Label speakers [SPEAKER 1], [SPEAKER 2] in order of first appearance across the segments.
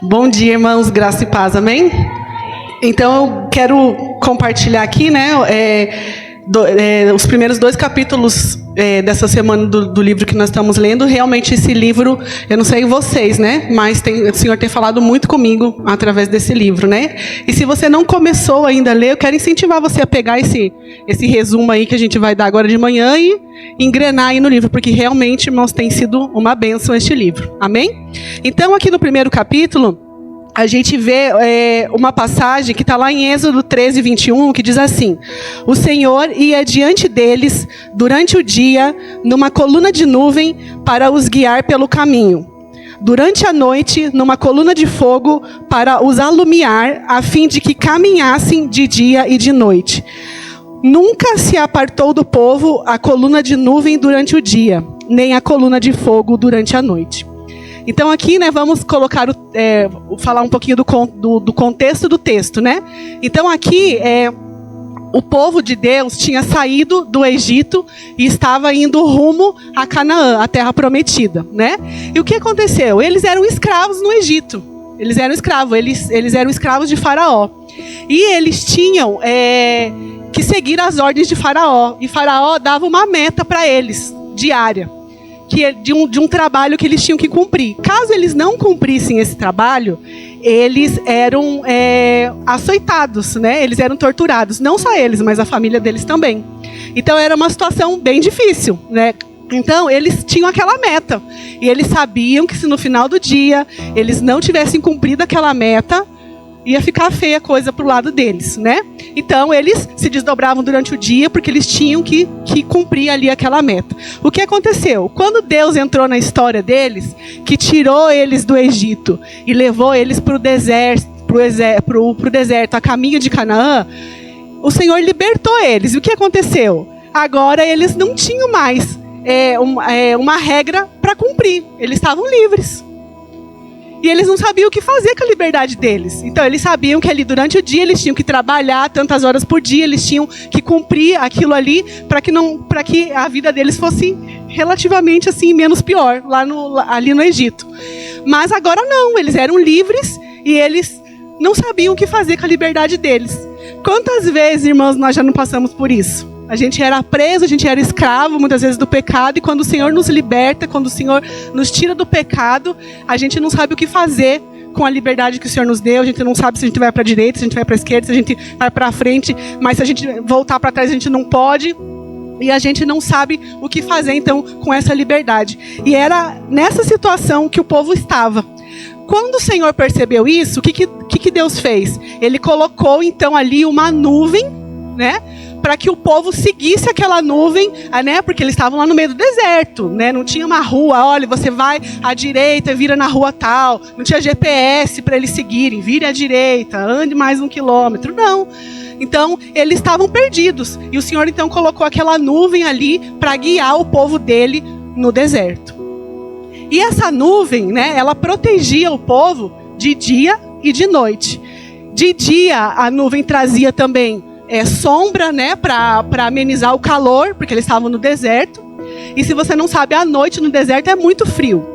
[SPEAKER 1] Bom dia, irmãos, graça e paz, amém? Então, eu quero compartilhar aqui, né, os primeiros 2 capítulos dessa semana do livro que nós estamos lendo. Realmente esse livro, eu não sei vocês, né, mas o Senhor tem falado muito comigo através desse livro, né? E se você não começou ainda a ler, eu quero incentivar você a pegar esse resumo aí que a gente vai dar agora de manhã e engrenar aí no livro, porque realmente, irmãos, tem sido uma bênção este livro, amém? Então, aqui no primeiro capítulo, a gente vê uma passagem que está lá em Êxodo 13, 21, que diz assim: o Senhor ia diante deles durante o dia numa coluna de nuvem para os guiar pelo caminho. Durante a noite, numa coluna de fogo para os alumiar, a fim de que caminhassem de dia e de noite. Nunca se apartou do povo a coluna de nuvem durante o dia, nem a coluna de fogo durante a noite. Então aqui, né, vamos colocar falar um pouquinho do contexto do texto, né? Então aqui o povo de Deus tinha saído do Egito e estava indo rumo a Canaã, a terra prometida, né? E o que aconteceu? Eles eram escravos no Egito. Eles eram escravos de Faraó. E eles tinham que seguir as ordens de Faraó. E Faraó dava uma meta para eles, diária, de um trabalho que eles tinham que cumprir. Caso eles não cumprissem esse trabalho, eles eram açoitados, né? Eles eram torturados. Não só eles, mas a família deles também. Então era uma situação bem difícil, né? Então eles tinham aquela meta. E eles sabiam que se no final do dia eles não tivessem cumprido aquela meta, ia ficar feia a coisa pro lado deles, né? Então, eles se desdobravam durante o dia, porque eles tinham que cumprir ali aquela meta. O que aconteceu? Quando Deus entrou na história deles, que tirou eles do Egito e levou eles pro deserto, a caminho de Canaã, o Senhor libertou eles. E o que aconteceu? Agora, eles não tinham mais uma regra para cumprir. Eles estavam livres. E eles não sabiam o que fazer com a liberdade deles. Então, eles sabiam que ali durante o dia eles tinham que trabalhar tantas horas por dia, eles tinham que cumprir aquilo ali para que a vida deles fosse relativamente assim menos pior ali no Egito. Mas agora não, eles eram livres e eles não sabiam o que fazer com a liberdade deles. Quantas vezes, irmãos, nós já não passamos por isso? A gente era preso, a gente era escravo, muitas vezes, do pecado. E quando o Senhor nos liberta, quando o Senhor nos tira do pecado, a gente não sabe o que fazer com a liberdade que o Senhor nos deu. A gente não sabe se a gente vai para a direita, se a gente vai para a esquerda, se a gente vai para a frente. Mas se a gente voltar para trás, a gente não pode. E a gente não sabe o que fazer, então, com essa liberdade. E era nessa situação que o povo estava. Quando o Senhor percebeu isso, o que Deus fez? Ele colocou, então, ali uma nuvem, né? Para que o povo seguisse aquela nuvem, né? Porque eles estavam lá no meio do deserto, né? Não tinha uma rua, olha, você vai à direita e vira na rua tal. Não tinha GPS para eles seguirem, vire à direita, ande mais 1 quilômetro, não. Então, eles estavam perdidos. E o Senhor, então, colocou aquela nuvem ali para guiar o povo dele no deserto. E essa nuvem, né? Ela protegia o povo de dia e de noite. De dia, a nuvem trazia também sombra, né, para amenizar o calor, porque eles estavam no deserto. E se você não sabe, à noite no deserto é muito frio.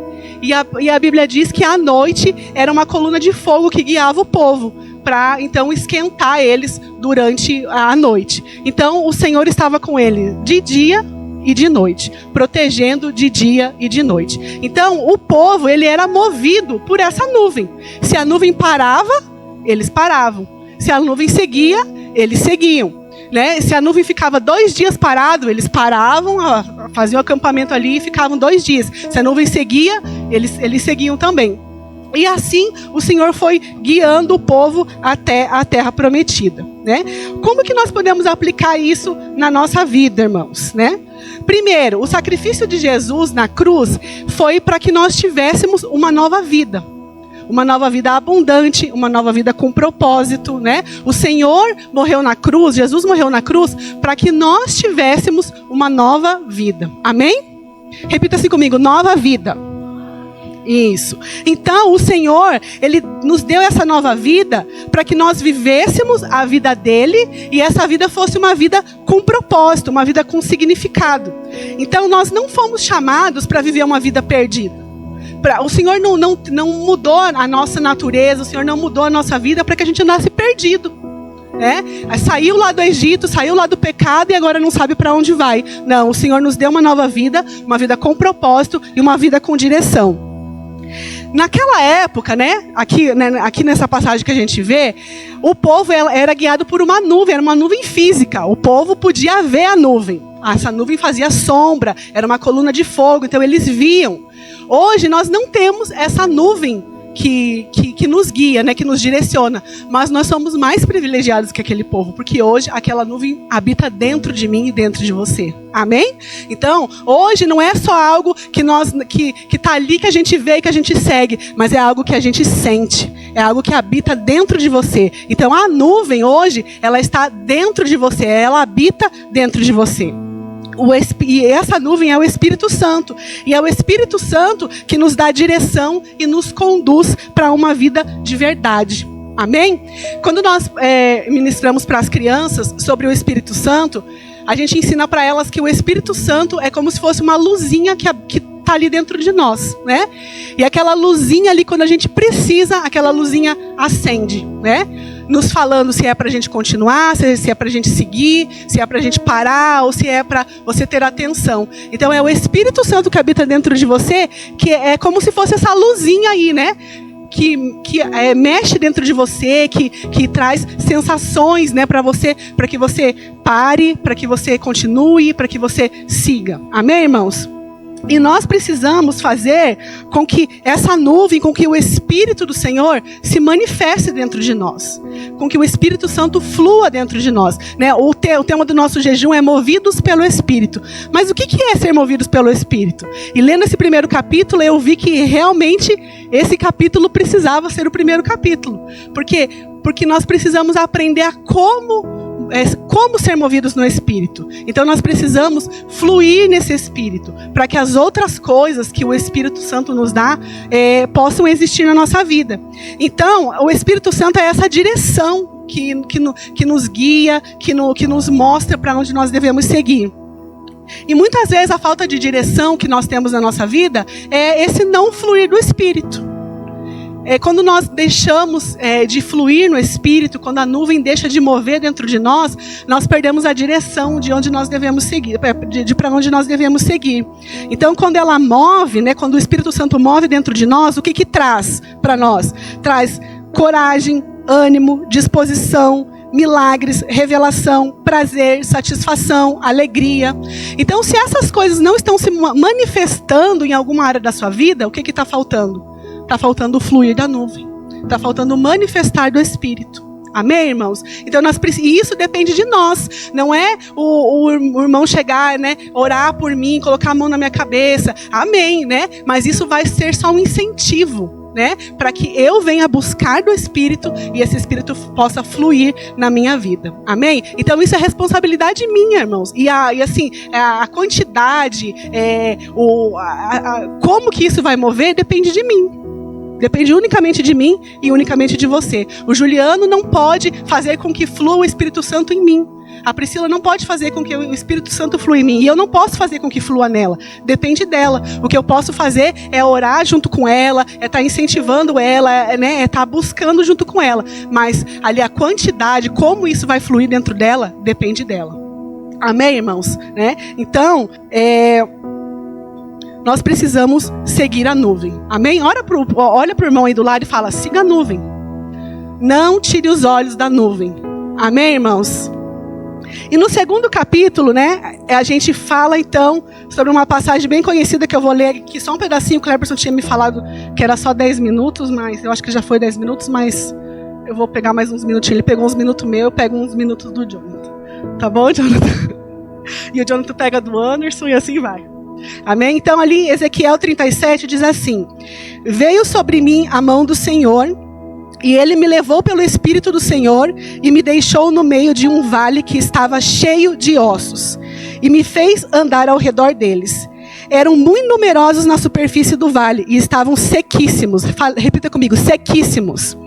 [SPEAKER 1] E a Bíblia diz que à noite era uma coluna de fogo que guiava o povo, para então esquentar eles durante a noite. Então o Senhor estava com ele de dia e de noite, protegendo de dia e de noite. Então o povo, ele era movido por essa nuvem. Se a nuvem parava, eles paravam. Se a nuvem seguia, eles seguiam, né? Se a nuvem ficava 2 dias parado, eles paravam, faziam o acampamento ali e ficavam 2 dias. Se a nuvem seguia, eles seguiam também. E assim o Senhor foi guiando o povo até a terra prometida, né? Como que nós podemos aplicar isso na nossa vida, irmãos, né? Primeiro, o sacrifício de Jesus na cruz foi para que nós tivéssemos uma nova vida. Uma nova vida abundante, uma nova vida com propósito, né? O Senhor morreu na cruz, Jesus morreu na cruz, para que nós tivéssemos uma nova vida. Amém? Repita assim comigo, nova vida. Isso. Então, o Senhor, Ele nos deu essa nova vida para que nós vivêssemos a vida dEle e essa vida fosse uma vida com propósito, uma vida com significado. Então, nós não fomos chamados para viver uma vida perdida. O Senhor não mudou a nossa natureza, o Senhor não mudou a nossa vida para que a gente nasce perdido. Saiu lá do Egito, saiu lá do pecado e agora não sabe para onde vai. Não, o Senhor nos deu uma nova vida, uma vida com propósito e uma vida com direção. Naquela época, aqui nessa passagem que a gente vê, o povo era guiado por uma nuvem, era uma nuvem física. O povo podia ver a nuvem. Essa nuvem fazia sombra, era uma coluna de fogo, então eles viam. Hoje nós não temos essa nuvem que nos guia, que nos direciona. Mas nós somos mais privilegiados que aquele povo, porque hoje aquela nuvem habita dentro de mim e dentro de você. Amém? Então, hoje não é só algo que está ali, que a gente vê e que a gente segue, mas é algo que a gente sente, é algo que habita dentro de você. Então, a nuvem hoje, ela está dentro de você, ela habita dentro de você. E essa nuvem é o Espírito Santo. E é o Espírito Santo que nos dá direção e nos conduz para uma vida de verdade. Amém? Quando nós ministramos para as crianças sobre o Espírito Santo, a gente ensina para elas que o Espírito Santo é como se fosse uma luzinha que está ali dentro de nós, E aquela luzinha ali, quando a gente precisa, aquela luzinha acende, Nos falando se é para a gente continuar, se é para a gente seguir, se é para a gente parar, ou se é para você ter atenção. Então é o Espírito Santo que habita dentro de você, que é como se fosse essa luzinha aí, que mexe dentro de você, que traz sensações, para que você pare, para que você continue, para que você siga. Amém, irmãos? E nós precisamos fazer com que essa nuvem, com que o Espírito do Senhor se manifeste dentro de nós. Com que o Espírito Santo flua dentro de nós. O tema do nosso jejum é movidos pelo Espírito. Mas o que é ser movidos pelo Espírito? E lendo esse primeiro capítulo, eu vi que realmente esse capítulo precisava ser o primeiro capítulo. Por quê? Porque nós precisamos aprender a como ser movidos no Espírito. Então nós precisamos fluir nesse Espírito, para que as outras coisas que o Espírito Santo nos dá possam existir na nossa vida. Então o Espírito Santo é essa direção que nos guia, que nos mostra para onde nós devemos seguir. E muitas vezes a falta de direção que nós temos na nossa vida é esse não fluir do Espírito. Quando nós deixamos de fluir no Espírito, quando a nuvem deixa de mover dentro de nós, nós perdemos a direção de onde nós devemos seguir, para onde nós devemos seguir. Então, quando ela move, quando o Espírito Santo move dentro de nós, o que traz para nós? Traz coragem, ânimo, disposição, milagres, revelação, prazer, satisfação, alegria. Então, se essas coisas não estão se manifestando em alguma área da sua vida, o que está faltando? Está faltando o fluir da nuvem. Está faltando o manifestar do Espírito. Amém, irmãos? Então, e isso depende de nós. Não é o irmão chegar, orar por mim, colocar a mão na minha cabeça. Amém, Mas isso vai ser só um incentivo, para que eu venha buscar do Espírito e esse Espírito possa fluir na minha vida. Amém? Então isso é responsabilidade minha, irmãos. E a quantidade, como que isso vai mover, depende de mim. Depende unicamente de mim e unicamente de você. O Juliano não pode fazer com que flua o Espírito Santo em mim. A Priscila não pode fazer com que o Espírito Santo flua em mim. E eu não posso fazer com que flua nela. Depende dela. O que eu posso fazer é orar junto com ela, é estar incentivando ela, é estar buscando junto com ela. Mas ali a quantidade, como isso vai fluir dentro dela, depende dela. Amém, irmãos? Então, nós precisamos seguir a nuvem. Amém? Olha para o irmão aí do lado e fala, siga a nuvem. Não tire os olhos da nuvem. Amém, irmãos? E no segundo capítulo, a gente fala então sobre uma passagem bem conhecida que eu vou ler aqui só um pedacinho. O Cleberson tinha me falado que era só 10 minutos, mas eu acho que já foi 10 minutos, mas eu vou pegar mais uns minutinhos. Ele pegou uns minutos meus, eu pego uns minutos do Jonathan. Tá bom, Jonathan? E o Jonathan pega do Anderson e assim vai. Amém? Então ali, Ezequiel 37 diz assim: veio sobre mim a mão do Senhor, e ele me levou pelo Espírito do Senhor, e me deixou no meio de um vale que estava cheio de ossos, e me fez andar ao redor deles. Eram muito numerosos na superfície do vale, e estavam sequíssimos. Repita comigo, sequíssimos.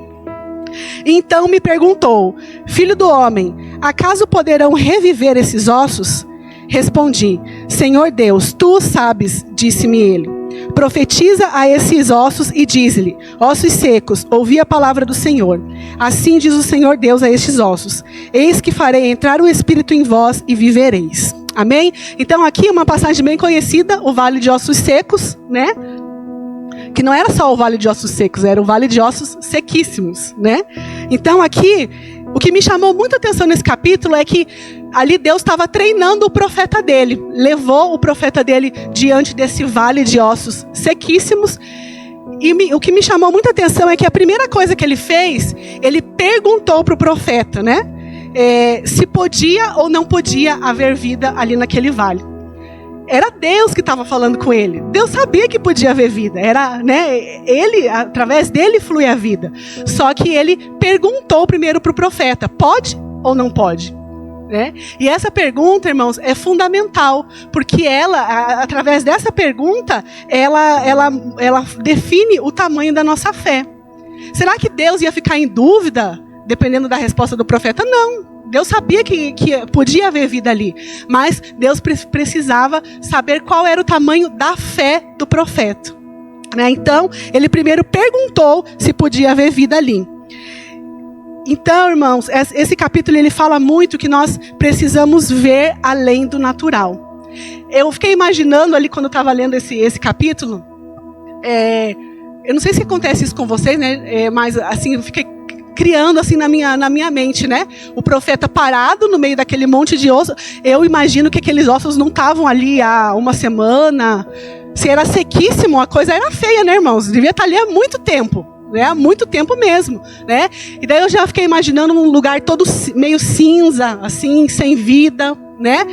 [SPEAKER 1] Então me perguntou: filho do homem, acaso poderão reviver esses ossos? Respondi: Senhor Deus, tu o sabes, disse-me ele. profetiza a esses ossos e diz-lhe: ossos secos, ouvi a palavra do Senhor. Assim diz o Senhor Deus a estes ossos: eis que farei entrar o Espírito em vós e vivereis. Amém? Então aqui uma passagem bem conhecida, o Vale de Ossos Secos, né? Que não era só o Vale de Ossos Secos, era o Vale de Ossos Sequíssimos, né? Então aqui, o que me chamou muita atenção nesse capítulo é que ali Deus estava treinando o profeta dele. Levou o profeta dele diante desse Vale de Ossos Sequíssimos. E o que me chamou muita atenção é que a primeira coisa que ele fez, ele perguntou para o profeta, né? Se podia ou não podia haver vida ali naquele vale. Era Deus que estava falando com ele. Deus sabia que podia haver vida. Era, né? Ele, através dele flui a vida. Só que ele perguntou primeiro para o profeta: pode ou não pode? Né? E essa pergunta, irmãos, é fundamental, porque ela, através dessa pergunta, ela define o tamanho da nossa fé. Será que Deus ia ficar em dúvida dependendo da resposta do profeta? Não. Deus sabia que podia haver vida ali, mas Deus precisava saber qual era o tamanho da fé do profeta, né? Então, ele primeiro perguntou se podia haver vida ali. Então, irmãos, esse capítulo ele fala muito que nós precisamos ver além do natural. Eu fiquei imaginando ali quando eu estava lendo esse capítulo, eu não sei se acontece isso com vocês, né? Mas assim, eu fiquei criando assim na minha mente, né? O profeta parado no meio daquele monte de ossos. Eu imagino que aqueles ossos não estavam ali há uma semana. Se era sequíssimo, a coisa era feia, né, irmãos? Devia estar ali há muito tempo, né? Há muito tempo mesmo, né? E daí eu já fiquei imaginando um lugar todo meio cinza, assim, sem vida, né?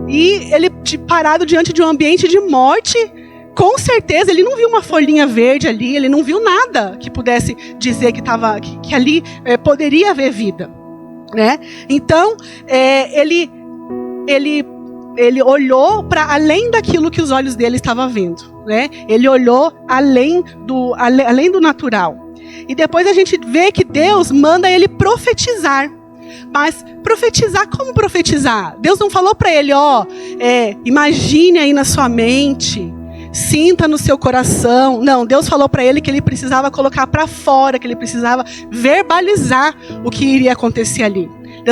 [SPEAKER 1] E ele parado diante de um ambiente de morte. Com certeza, ele não viu uma folhinha verde ali, ele não viu nada que pudesse dizer que ali poderia haver vida, né? Então, ele olhou para além daquilo que os olhos dele estavam vendo, né? Ele olhou além do natural. E depois a gente vê que Deus manda ele profetizar. Mas profetizar, como profetizar? Deus não falou para ele, imagine aí na sua mente, sinta no seu coração. Não, Deus falou para ele que ele precisava colocar para fora, que ele precisava verbalizar o que iria acontecer ali.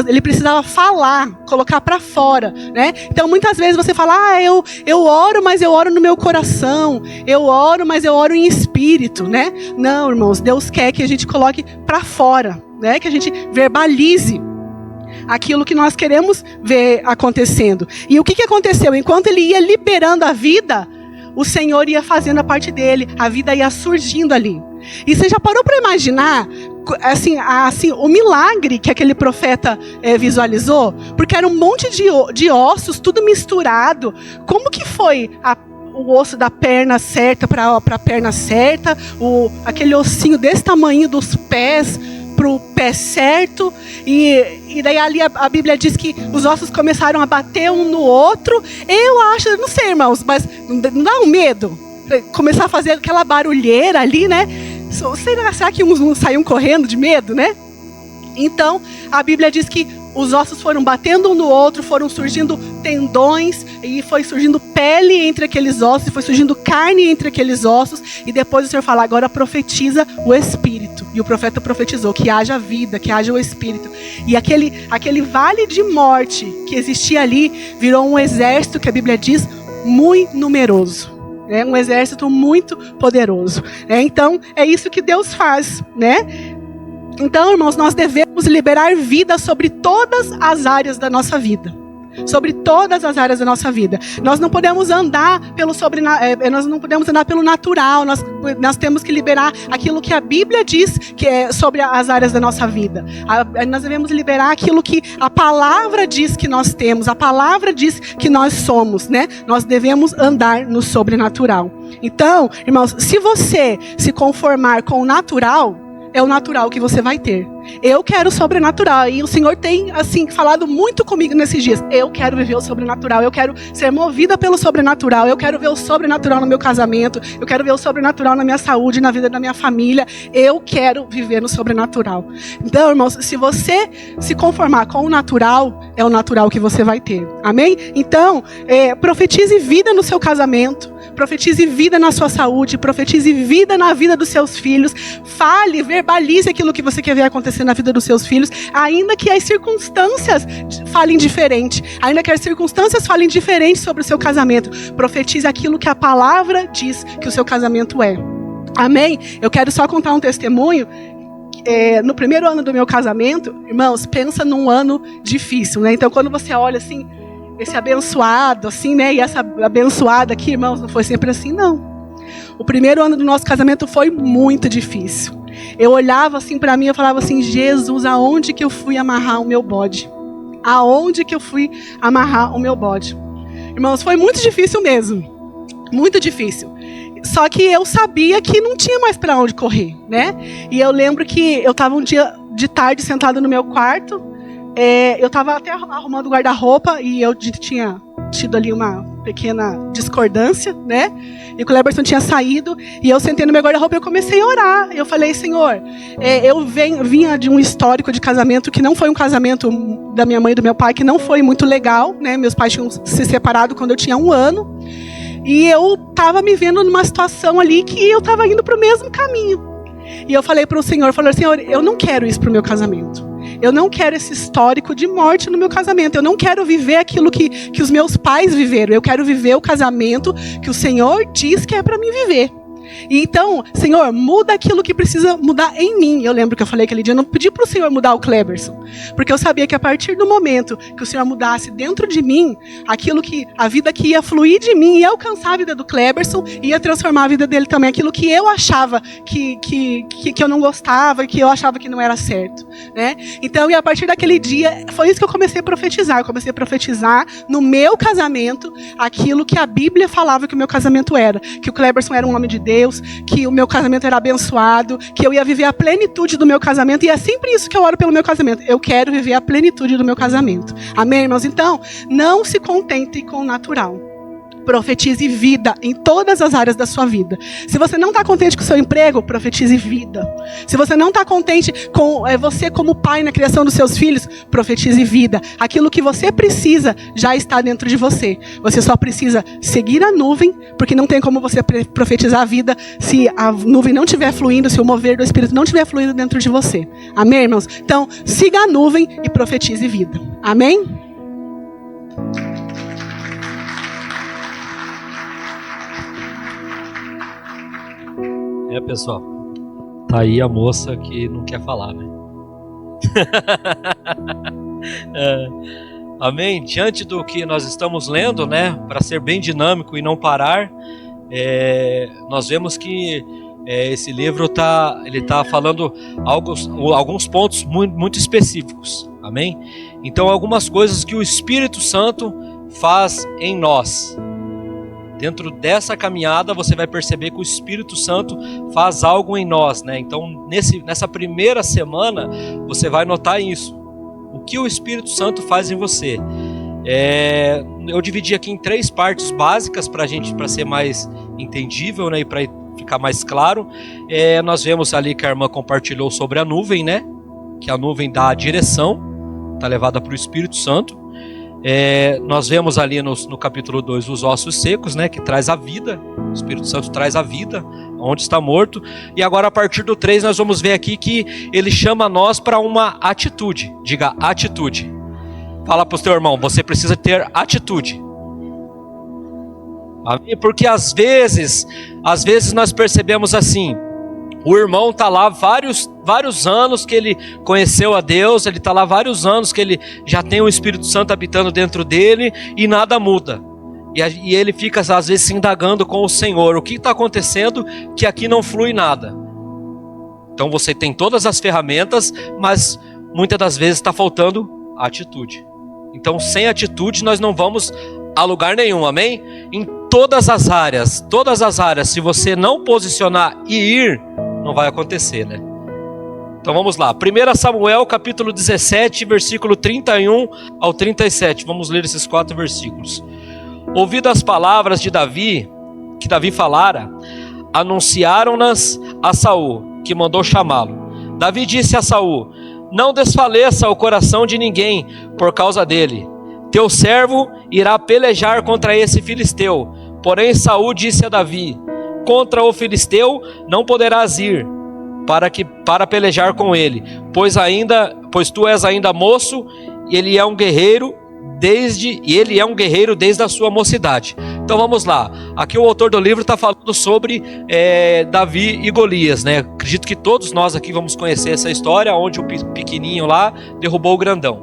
[SPEAKER 1] Ele precisava falar, colocar para fora, né? Então muitas vezes você fala: eu oro, mas eu oro no meu coração. Eu oro, mas eu oro em espírito, né? Não, irmãos, Deus quer que a gente coloque para fora, né? Que a gente verbalize aquilo que nós queremos ver acontecendo. E o que aconteceu? Enquanto ele ia liberando a vida, o Senhor ia fazendo a parte dele, a vida ia surgindo ali. E você já parou para imaginar assim, o milagre que aquele profeta visualizou? Porque era um monte de ossos, tudo misturado. Como que foi o osso da perna certa para a perna certa, aquele ossinho desse tamanho dos pés para o pé certo, e daí ali a Bíblia diz que os ossos começaram a bater um no outro. Eu acho, não sei, irmãos, mas não dá um medo? Começar a fazer aquela barulheira ali, né? Será que uns não saíam correndo de medo, né? Então, a Bíblia diz que os ossos foram batendo um no outro, foram surgindo tendões, e foi surgindo pele entre aqueles ossos, foi surgindo carne entre aqueles ossos, e depois o Senhor fala: agora profetiza o Espírito. E o profeta profetizou que haja vida, que haja o Espírito. E aquele vale de morte que existia ali, virou um exército, que a Bíblia diz, muito numeroso. Um exército muito poderoso. Então, é isso que Deus faz, né? Então, irmãos, nós devemos liberar vida sobre todas as áreas da nossa vida. Sobre todas as áreas da nossa vida. Nós não podemos andar nós não podemos andar pelo natural. Nós temos que liberar aquilo que a Bíblia diz que é sobre as áreas da nossa vida. Nós devemos liberar aquilo que a palavra diz que nós temos. A palavra diz que nós somos, né? Nós devemos andar no sobrenatural. Então, irmãos, se você se conformar com o natural, é o natural que você vai ter. Eu quero o sobrenatural. E o Senhor tem, assim, falado muito comigo nesses dias. Eu quero viver o sobrenatural. Eu quero ser movida pelo sobrenatural. Eu quero ver o sobrenatural no meu casamento. Eu quero ver o sobrenatural na minha saúde, na vida da minha família. Eu quero viver no sobrenatural. Então, irmãos, se você se conformar com o natural, é o natural que você vai ter. Amém? Então, profetize vida no seu casamento. profetize vida na sua saúde, profetize vida na vida dos seus filhos. Fale, verbalize aquilo que você quer ver acontecer na vida dos seus filhos, ainda que as circunstâncias falem diferente, ainda que as circunstâncias falem diferente sobre o seu casamento. Profetize aquilo que a palavra diz que o seu casamento é. Amém? Eu quero só contar um testemunho. No primeiro ano do meu casamento, irmãos, pensa num ano difícil, né? Então, quando você olha assim, esse abençoado, assim, né? E essa abençoada aqui, irmãos, não foi sempre assim, não. O primeiro ano do nosso casamento foi muito difícil. Eu olhava assim para mim e falava assim: Jesus, aonde que eu fui amarrar o meu bode? Aonde que eu fui amarrar o meu bode? Irmãos, foi muito difícil mesmo. Muito difícil. Só que eu sabia que não tinha mais para onde correr, né? E eu lembro que eu estava um dia de tarde sentada no meu quarto. Eu estava até arrumando o guarda-roupa e eu tinha tido ali uma pequena discordância, né? E o Cleberson tinha saído e eu sentei no meu guarda-roupa e eu comecei a orar. Eu falei: Senhor, eu vinha de um histórico de casamento que não foi um casamento da minha mãe e do meu pai, que não foi muito legal, né? Meus pais tinham se separado quando eu tinha 1 ano. E eu estava me vendo numa situação ali que eu estava indo para o mesmo caminho. E eu falei para o Senhor, Senhor, eu não quero isso para o meu casamento. Eu não quero esse histórico de morte no meu casamento. Eu não quero viver aquilo que os meus pais viveram. Eu quero viver o casamento que o Senhor diz que é para mim viver. E então, Senhor, muda aquilo que precisa mudar em mim. Eu lembro que eu falei aquele dia, eu não pedi para o Senhor mudar o Cleberson, porque eu sabia que a partir do momento que o Senhor mudasse dentro de mim, a vida que ia fluir de mim, ia alcançar a vida do Cleberson, ia transformar a vida dele também. Aquilo que eu achava que eu não gostava, que eu achava que não era certo, né? Então, e a partir daquele dia, foi isso que eu comecei a profetizar. Eu comecei a profetizar no meu casamento aquilo que a Bíblia falava que o meu casamento era. Que o Cleberson era um homem de Deus, que o meu casamento era abençoado, que eu ia viver a plenitude do meu casamento. E é sempre isso que eu oro pelo meu casamento. Eu quero viver a plenitude do meu casamento. Amém, irmãos? Então, não se contente com o natural. Profetize vida em todas as áreas da sua vida. Se você não está contente com o seu emprego, profetize vida. Se você não está contente com você como pai na criação dos seus filhos, profetize vida. Aquilo que você precisa já está dentro de você. Você só precisa seguir a nuvem, porque não tem como você profetizar a vida se a nuvem não estiver fluindo, se o mover do Espírito não estiver fluindo dentro de você. Amém, irmãos? Então, siga a nuvem e profetize vida. Amém?
[SPEAKER 2] Pessoal, tá aí a moça que não quer falar, né? Amém? Diante do que nós estamos lendo, né? Para ser bem dinâmico e não parar, nós vemos que esse livro tá falando alguns pontos muito específicos. Amém? Então, algumas coisas que o Espírito Santo faz em nós. Dentro dessa caminhada você vai perceber que o Espírito Santo faz algo em nós, né? Então nessa primeira semana você vai notar isso. O que o Espírito Santo faz em você? Eu dividi aqui em 3 partes básicas para ser mais entendível, né? E para ficar mais claro. Nós vemos ali que a irmã compartilhou sobre a nuvem, né? Que a nuvem dá a direção, está levada para o Espírito Santo. Nós vemos ali no capítulo 2 os ossos secos, né, que traz a vida. O Espírito Santo traz a vida onde está morto. E agora a partir do 3 nós vamos ver aqui que ele chama nós para uma atitude. Diga atitude. Fala para o seu irmão, você precisa ter atitude. Porque às vezes nós percebemos assim: o irmão está lá vários anos que ele conheceu a Deus, ele está lá vários anos que ele já tem o Espírito Santo habitando dentro dele e nada muda. E ele fica às vezes se indagando com o Senhor: o que está acontecendo que aqui não flui nada? Então você tem todas as ferramentas, mas muitas das vezes está faltando atitude. Então sem atitude nós não vamos a lugar nenhum, amém? Em todas as áreas, se você não posicionar e ir, não vai acontecer, né? Então vamos lá, 1 Samuel capítulo 17, versículo 31 ao 37, vamos ler esses 4 versículos. Ouvido as palavras de Davi, que Davi falara, anunciaram-nas a Saul, que mandou chamá-lo. Davi disse a Saul: não desfaleça o coração de ninguém por causa dele. Teu servo irá pelejar contra esse filisteu, Porém Saul disse a Davi: contra o filisteu não poderás ir para pelejar com ele, pois tu és ainda moço, e ele é um guerreiro desde a sua mocidade. Então vamos lá. Aqui o autor do livro está falando sobre Davi e Golias, né? Acredito que todos nós aqui vamos conhecer essa história, onde o pequenininho lá derrubou o grandão.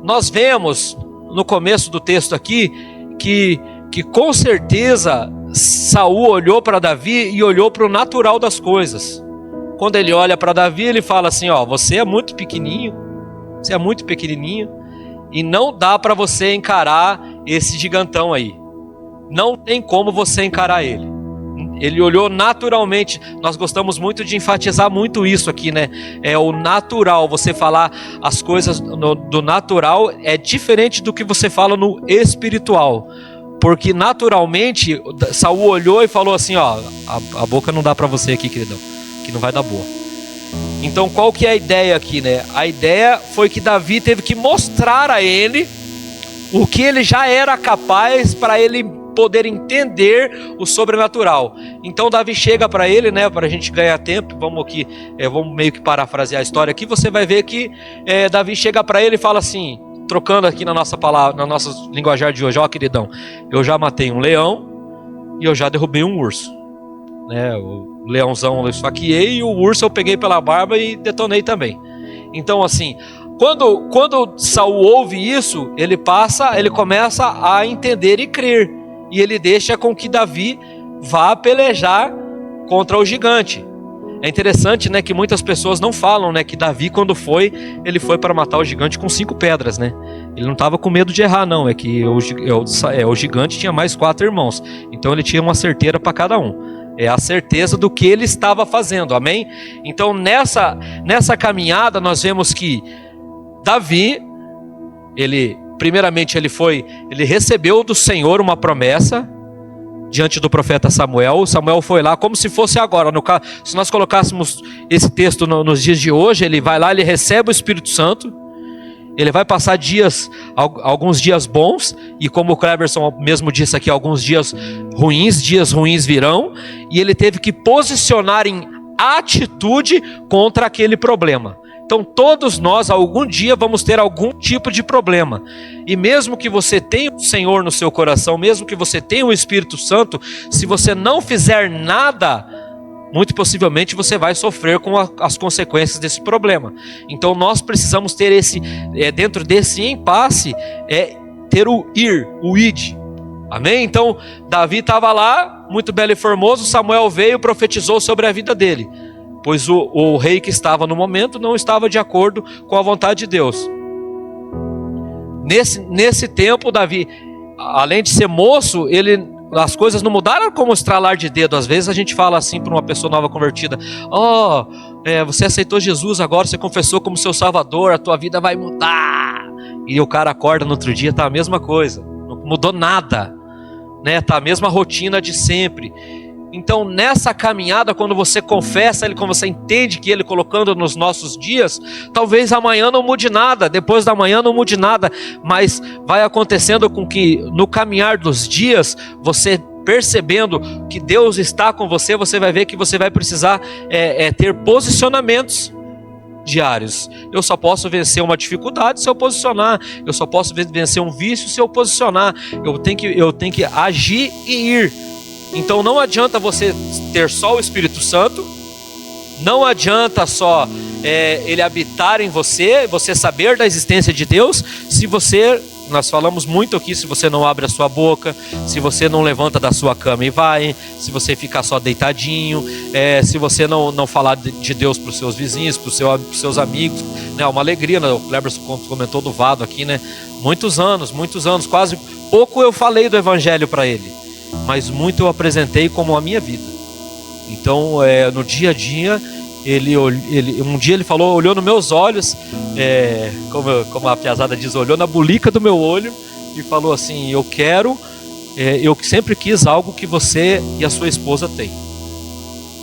[SPEAKER 2] Nós vemos no começo do texto aqui que com certeza Saul olhou para Davi e olhou para o natural das coisas. Quando ele olha para Davi, ele fala assim: ó, você é muito pequenininho, e não dá para você encarar esse gigantão aí. Não tem como você encarar ele. Ele olhou naturalmente. Nós gostamos muito de enfatizar muito isso aqui, né? É o natural. Você falar as coisas do natural é diferente do que você fala no espiritual. Porque naturalmente Saul olhou e falou assim: ó, a boca não dá para você aqui, queridão, que não vai dar boa. Então qual que é a ideia aqui, né? A ideia foi que Davi teve que mostrar a ele o que ele já era capaz, para ele poder entender o sobrenatural. Então Davi chega para ele, né? Para a gente ganhar tempo, vamos meio que parafrasear a história aqui. Você vai ver que Davi chega para ele e fala assim, trocando aqui na nossa palavra, na nossa linguajar de hoje: ó, queridão, eu já matei um leão e eu já derrubei um urso, né? O leãozão eu esfaqueei e o urso eu peguei pela barba e detonei também. Então assim, quando Saul ouve isso, ele começa a entender e crer, e ele deixa com que Davi vá pelejar contra o gigante. É interessante, né, que muitas pessoas não falam, né, que Davi, quando ele foi para matar o gigante com 5 pedras, né? Ele não estava com medo de errar, não. É que o gigante tinha mais 4 irmãos, então ele tinha uma certeira para cada um. É a certeza do que ele estava fazendo, amém? Então nessa caminhada nós vemos que Davi, primeiramente ele recebeu do Senhor uma promessa diante do profeta Samuel. Samuel foi lá como se fosse agora. Se nós colocássemos esse texto nos dias de hoje, ele vai lá, ele recebe o Espírito Santo, ele vai passar alguns dias bons, e como o Cleverson mesmo disse aqui, alguns dias ruins virão, e ele teve que posicionar em atitude contra aquele problema. Então todos nós algum dia vamos ter algum tipo de problema, e mesmo que você tenha o Senhor no seu coração, mesmo que você tenha o Espírito Santo, se você não fizer nada, muito possivelmente você vai sofrer com as consequências desse problema. Então nós precisamos ter dentro desse impasse, ter o id. Amém? Então Davi estava lá, muito belo e formoso. Samuel veio e profetizou sobre a vida dele, pois o rei que estava no momento não estava de acordo com a vontade de Deus. Nesse tempo, Davi, além de ser moço, as coisas não mudaram como estralar de dedo. Às vezes a gente fala assim para uma pessoa nova convertida: você aceitou Jesus agora, você confessou como seu Salvador, a tua vida vai mudar. E o cara acorda no outro dia, tá a mesma coisa, não mudou nada, né? Tá a mesma rotina de sempre. Então nessa caminhada, quando você confessa Ele, quando você entende que Ele colocando nos nossos dias, talvez amanhã não mude nada, depois da manhã não mude nada, mas vai acontecendo com que no caminhar dos dias, você percebendo que Deus está com você, você vai ver que você vai precisar ter posicionamentos diários. Eu só posso vencer uma dificuldade se eu posicionar, eu só posso vencer um vício se eu posicionar, eu tenho que agir e ir. Então não adianta você ter só o Espírito Santo, não adianta só Ele habitar em você saber da existência de Deus, nós falamos muito aqui, se você não abre a sua boca, se você não levanta da sua cama e vai, se você ficar só deitadinho, se você não falar de Deus para os seus vizinhos, para os seus amigos, né? Uma alegria, né? O Cleberson comentou do Vado aqui, né? Muitos anos, quase pouco eu falei do Evangelho para ele, mas muito eu apresentei como a minha vida. Então no dia a dia, um dia ele falou, olhou nos meus olhos, como a piazada diz, olhou na bulica do meu olho e falou assim: eu sempre quis algo que você e a sua esposa têm.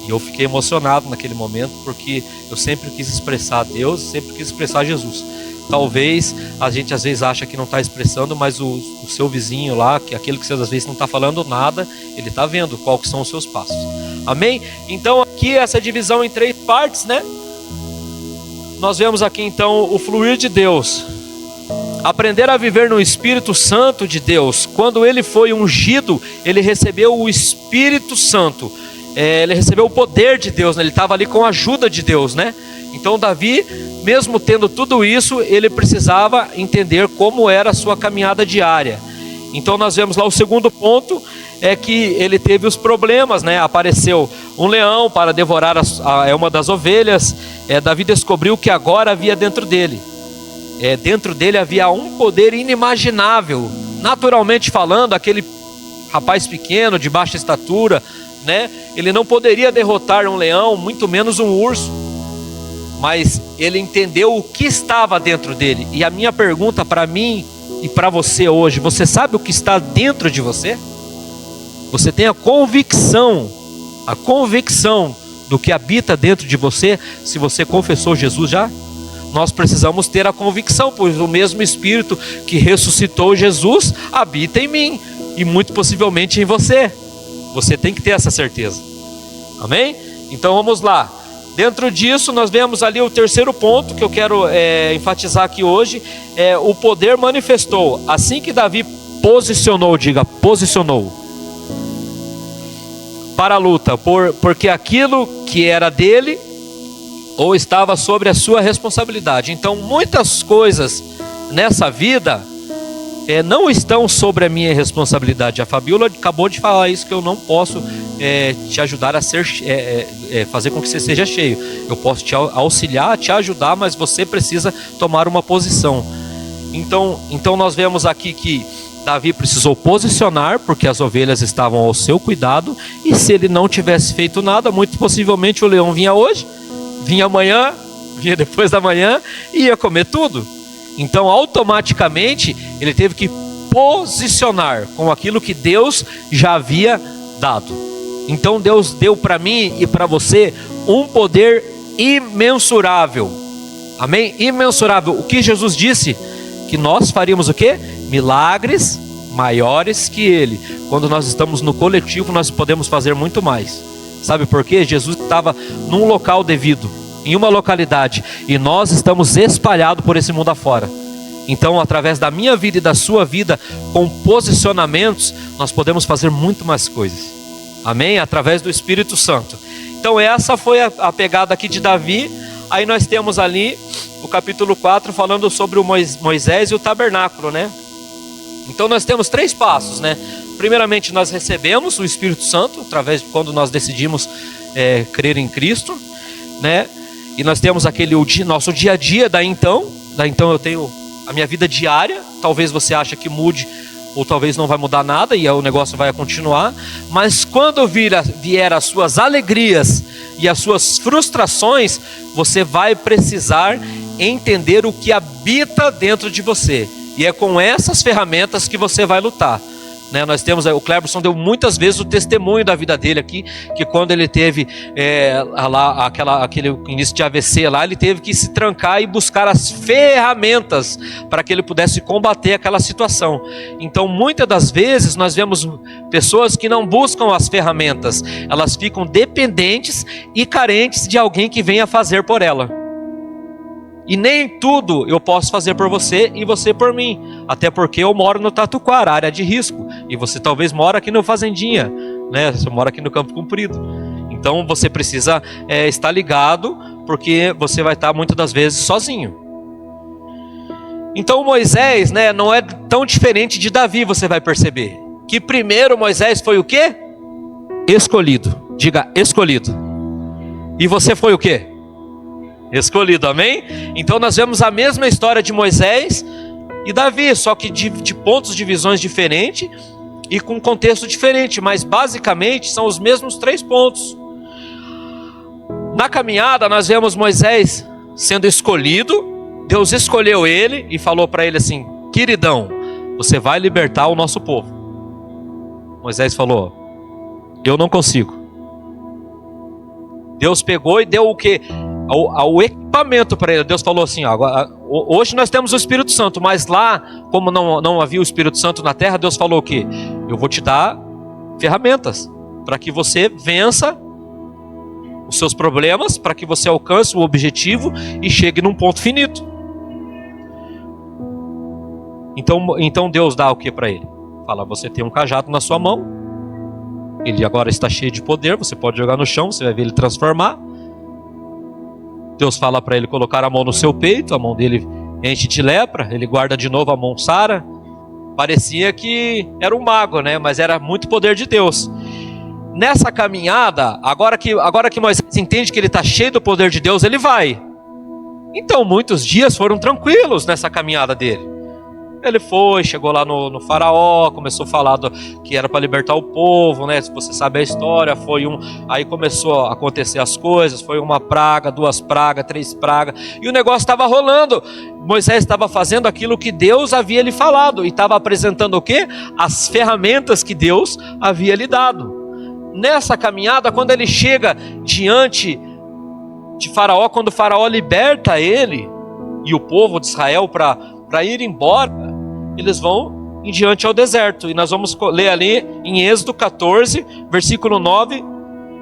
[SPEAKER 2] E eu fiquei emocionado naquele momento, porque eu sempre quis expressar Deus, sempre quis expressar Jesus. talvez a gente às vezes acha que não está expressando, mas o seu vizinho lá, que aquele que você às vezes não está falando nada, ele está vendo qual que são os seus passos. Amém? Então aqui essa divisão em 3 partes, né? Nós vemos aqui então o fluir de Deus. Aprender a viver no Espírito Santo de Deus. Quando ele foi ungido, ele recebeu o Espírito Santo. Ele recebeu o poder de Deus, né? Ele estava ali com a ajuda de Deus, né? Então Davi, mesmo tendo tudo isso, ele precisava entender como era a sua caminhada diária. Então nós vemos lá o segundo ponto, é que ele teve os problemas, né? Apareceu um leão para devorar uma das ovelhas. Davi descobriu que agora havia dentro dele. Dentro dele havia um poder inimaginável. Naturalmente falando, aquele rapaz pequeno, de baixa estatura, né? Ele não poderia derrotar um leão, muito menos um urso. Mas ele entendeu o que estava dentro dele. E a minha pergunta para mim e para você hoje: você sabe o que está dentro de você? Você tem a convicção do que habita dentro de você, se você confessou Jesus já? Nós precisamos ter a convicção, pois o mesmo Espírito que ressuscitou Jesus habita em mim e muito possivelmente em você. Você tem que ter essa certeza. Amém? Então vamos lá. Dentro disso nós vemos ali o terceiro ponto que eu quero enfatizar aqui hoje. O poder manifestou assim que Davi posicionou para a luta, porque aquilo que era dele ou estava sobre a sua responsabilidade. Então muitas coisas nessa vida não estão sobre a minha responsabilidade. A Fabiola acabou de falar isso, que eu não posso te ajudar a fazer com que você seja cheio. Eu posso te auxiliar, te ajudar, mas você precisa tomar uma posição. Então nós vemos aqui que Davi precisou posicionar, porque as ovelhas estavam ao seu cuidado, e se ele não tivesse feito nada, muito possivelmente o leão vinha hoje, vinha amanhã, vinha depois da manhã e ia comer tudo. Então automaticamente ele teve que posicionar com aquilo que Deus já havia dado. Então Deus deu para mim e para você um poder imensurável. Amém? Imensurável. O que Jesus disse? Que nós faríamos o quê? Milagres maiores que ele. Quando nós estamos no coletivo, nós podemos fazer muito mais. Sabe por quê? Jesus estava num local devido, em uma localidade, e nós estamos espalhados por esse mundo afora. Então, através da minha vida e da sua vida, com posicionamentos, nós podemos fazer muito mais coisas. Amém? Através do Espírito Santo. Então essa foi a pegada aqui de Davi. Aí nós temos ali o capítulo 4 falando sobre o Moisés e o tabernáculo, né? Então nós temos 3 passos, né? Primeiramente nós recebemos o Espírito Santo, através de quando nós decidimos crer em Cristo, né? E nós temos nosso dia a dia, daí então eu tenho a minha vida diária. Talvez você ache que mude, ou talvez não vai mudar nada e o negócio vai continuar. Mas quando vier as suas alegrias e as suas frustrações, você vai precisar entender o que habita dentro de você. E é com essas ferramentas que você vai lutar, né? Nós temos, o Cleberson deu muitas vezes o testemunho da vida dele aqui, que quando ele teve aquele início de AVC lá, ele teve que se trancar e buscar as ferramentas para que ele pudesse combater aquela situação. Então muitas das vezes nós vemos pessoas que não buscam as ferramentas, elas ficam dependentes e carentes de alguém que venha fazer por ela. E nem tudo eu posso fazer por você e você por mim. Até porque eu moro no Tatuquara, área de risco. E você talvez mora aqui no Fazendinha, né? Você mora aqui no Campo Comprido. Então você precisa estar ligado, porque você vai estar muitas das vezes sozinho. Então Moisés, né, não é tão diferente de Davi, você vai perceber. Que primeiro Moisés foi o quê? Escolhido. Diga, escolhido. E você foi o quê? Escolhido, amém? Então nós vemos a mesma história de Moisés e Davi, só que de pontos de visões diferentes e com contexto diferente, mas basicamente são os mesmos 3 pontos. Na caminhada nós vemos Moisés sendo escolhido, Deus escolheu ele e falou para ele assim: queridão, você vai libertar o nosso povo. Moisés falou: eu não consigo. Deus pegou e deu o quê? o equipamento para ele. Deus falou assim, ó, hoje nós temos o Espírito Santo, mas lá, como não havia o Espírito Santo na terra, Deus falou o quê? Eu vou te dar ferramentas para que você vença os seus problemas, para que você alcance o objetivo e chegue num ponto finito. Então Deus dá o que para ele? Fala, você tem um cajado na sua mão, ele agora está cheio de poder, você pode jogar no chão, você vai ver ele transformar. Deus fala para ele colocar a mão no seu peito, a mão dele enche de lepra, ele guarda de novo a mão sara. Parecia que era um mago, né? Mas era muito poder de Deus. Nessa caminhada, agora que Moisés entende que ele está cheio do poder de Deus, ele vai. Então muitos dias foram tranquilos nessa caminhada dele. Ele foi, chegou lá no faraó, começou a falar que era para libertar o povo, né? Se você sabe a história, aí começou a acontecer as coisas, foi uma praga, 2 pragas, 3 pragas, e o negócio estava rolando. Moisés estava fazendo aquilo que Deus havia lhe falado, e estava apresentando o quê? As ferramentas que Deus havia lhe dado. Nessa caminhada, quando ele chega diante de faraó, quando o faraó liberta ele e o povo de Israel para ir embora, eles vão em diante ao deserto. E nós vamos ler ali em Êxodo 14, versículo 9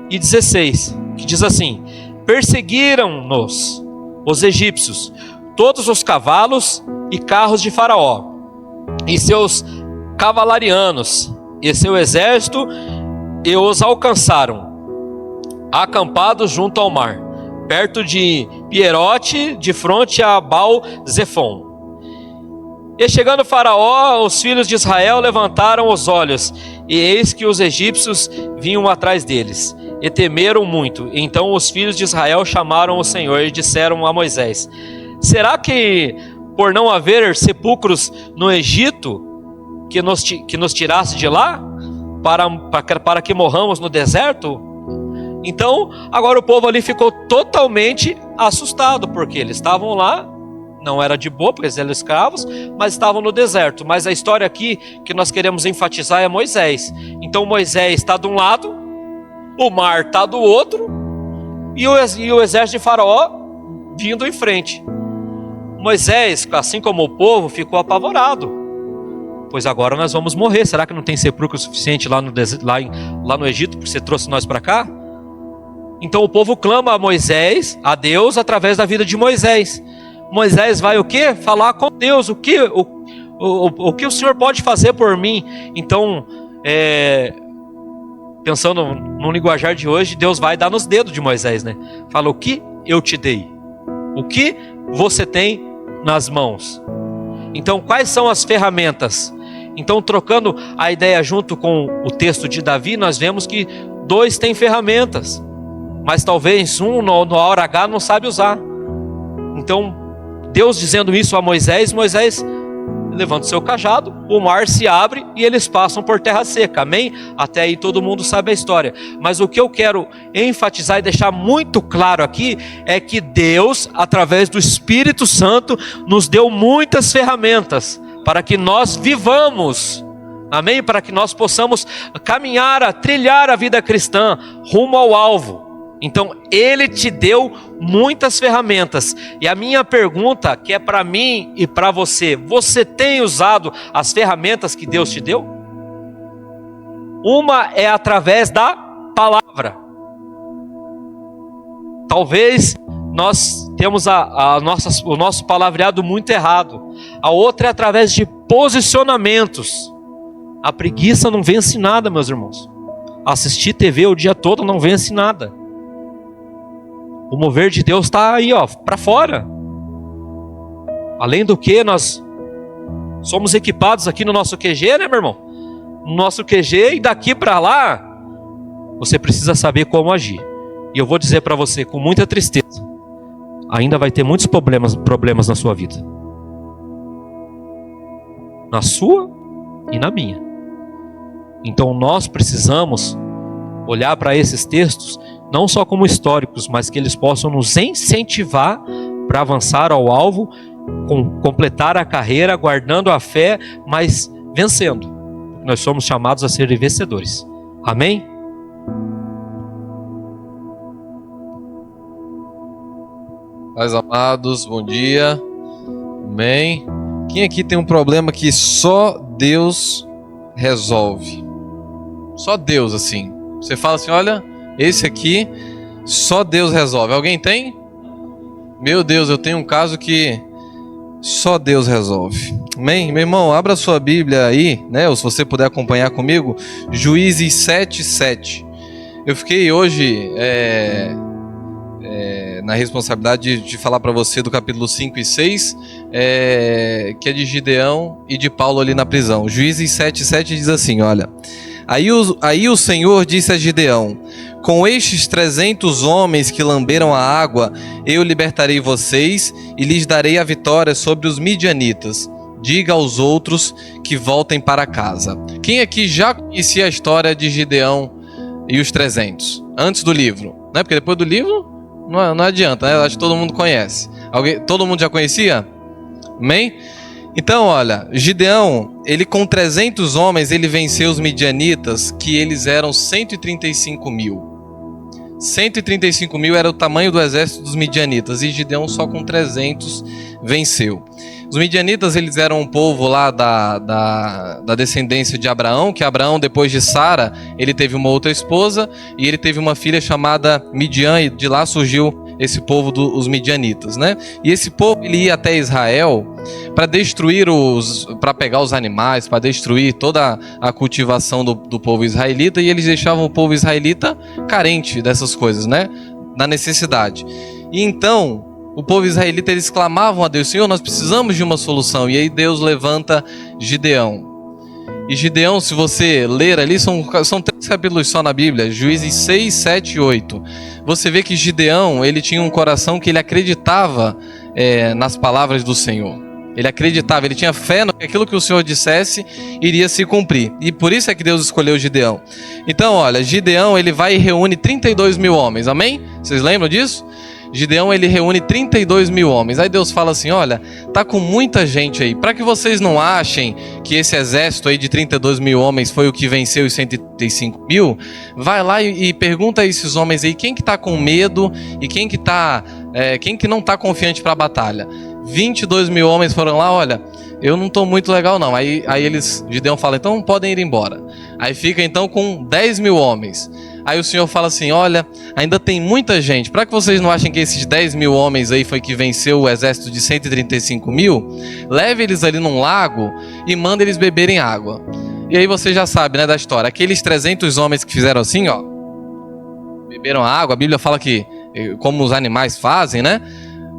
[SPEAKER 2] e 16, que diz assim: perseguiram-nos os egípcios, todos os cavalos e carros de faraó, e seus cavalarianos, e seu exército, e os alcançaram, acampados junto ao mar, perto de Pierote, de fronte a Baal-Zefon. E chegando Faraó, os filhos de Israel levantaram os olhos, e eis que os egípcios vinham atrás deles, e temeram muito. Então os filhos de Israel chamaram o Senhor e disseram a Moisés: será que por não haver sepulcros no Egito, que nos tirasse de lá, para que morramos no deserto? Então agora o povo ali ficou totalmente assustado, porque eles estavam lá, não era de boa, porque eles eram escravos, mas estavam no deserto. Mas a história aqui que nós queremos enfatizar é Moisés. Então Moisés está de um lado, o mar está do outro, e o exército de Faraó vindo em frente. Moisés, assim como o povo, ficou apavorado, pois agora nós vamos morrer. Será que não tem sepulcro suficiente lá no Egito, porque você trouxe nós para cá? Então o povo clama a Moisés, a Deus, através da vida de Moisés. Moisés vai o quê? Falar com Deus. O que o Senhor pode fazer por mim? Então, pensando no linguajar de hoje, Deus vai dar nos dedos de Moisés, né? Fala, o que eu te dei? O que você tem nas mãos? Então, quais são as ferramentas? Então, trocando a ideia junto com o texto de Davi, nós vemos que 2 têm ferramentas, mas talvez um, na hora H, não sabe usar. Então, Deus dizendo isso a Moisés, Moisés levanta o seu cajado, o mar se abre e eles passam por terra seca, amém? Até aí todo mundo sabe a história. Mas o que eu quero enfatizar e deixar muito claro aqui é que Deus, através do Espírito Santo, nos deu muitas ferramentas para que nós vivamos, amém? Para que nós possamos caminhar, trilhar a vida cristã rumo ao alvo. Então Ele te deu muitas ferramentas, e a minha pergunta, que é para mim e para você: você tem usado as ferramentas que Deus te deu? Uma é através da palavra. Talvez nós temos o nosso palavreado muito errado. A outra é através de posicionamentos. A preguiça não vence nada, meus irmãos. Assistir TV o dia todo não vence nada. O mover de Deus está aí, para fora. Além do que, nós somos equipados aqui no nosso QG, né, meu irmão? No nosso QG, e daqui para lá, você precisa saber como agir. E eu vou dizer para você com muita tristeza, ainda vai ter muitos problemas na sua vida. Na sua e na minha. Então nós precisamos olhar para esses textos não só como históricos, mas que eles possam nos incentivar para avançar ao alvo, completar a carreira, guardando a fé, mas vencendo. Nós somos chamados a ser vencedores. Amém?
[SPEAKER 3] Pais amados, bom dia. Amém. Quem aqui tem um problema que só Deus resolve? Só Deus, assim. Você fala assim, olha, esse aqui só Deus resolve. Alguém tem? Meu Deus, eu tenho um caso que só Deus resolve. Amém? Meu irmão, abra sua Bíblia aí, né? Ou se você puder acompanhar comigo, Juízes 7:7. Eu fiquei hoje na responsabilidade de falar para você do capítulo 5 e 6, que é de Gideão e de Paulo ali na prisão. Juízes 7:7 diz assim, olha: Aí o Senhor disse a Gideão: com estes 300 homens que lamberam a água, eu libertarei vocês e lhes darei a vitória sobre os midianitas. Diga aos outros que voltem para casa. Quem aqui já conhecia a história de Gideão e os 300? Antes do livro, né? Porque depois do livro não adianta, né? Acho que todo mundo conhece. Todo mundo já conhecia? Amém? Então, olha, Gideão, ele com 300 homens, ele venceu os midianitas, que eles eram 135 mil. 135 mil era o tamanho do exército dos midianitas, e Gideão só com 300 venceu. Os midianitas, eles eram um povo lá da descendência de Abraão, que Abraão, depois de Sara, ele teve uma outra esposa, e ele teve uma filha chamada Midian, e de lá surgiu esse povo dos midianitas, né? E esse povo, ele ia até Israel para destruir para pegar os animais, para destruir toda a cultivação do povo israelita, e eles deixavam o povo israelita carente dessas coisas, né? Na necessidade. E então o povo israelita, eles clamavam a Deus: Senhor, nós precisamos de uma solução. E aí Deus levanta Gideão. E Gideão, se você ler ali, são 3 capítulos só na Bíblia, Juízes 6, 7 e 8. Você vê que Gideão, ele tinha um coração que ele acreditava nas palavras do Senhor. Ele acreditava, ele tinha fé que aquilo que o Senhor dissesse iria se cumprir. E por isso é que Deus escolheu Gideão. Então, olha, Gideão, ele vai e reúne 32 mil homens, amém? Vocês lembram disso? Gideão, ele reúne 32 mil homens. Aí Deus fala assim, olha, tá com muita gente aí. Para que vocês não achem que esse exército aí de 32 mil homens foi o que venceu os 135 mil, vai lá e pergunta a esses homens aí quem que tá com medo e quem que não tá confiante para a batalha. 22 mil homens foram lá, olha, eu não tô muito legal não. Aí Gideão fala, então podem ir embora. Aí fica então com 10 mil homens. Aí o Senhor fala assim, olha, ainda tem muita gente. Para que vocês não achem que esses 10 mil homens aí foi que venceu o exército de 135 mil, leve eles ali num lago e manda eles beberem água. E aí você já sabe, né, da história. Aqueles 300 homens que fizeram assim, ó, beberam água. A Bíblia fala que, como os animais fazem, né?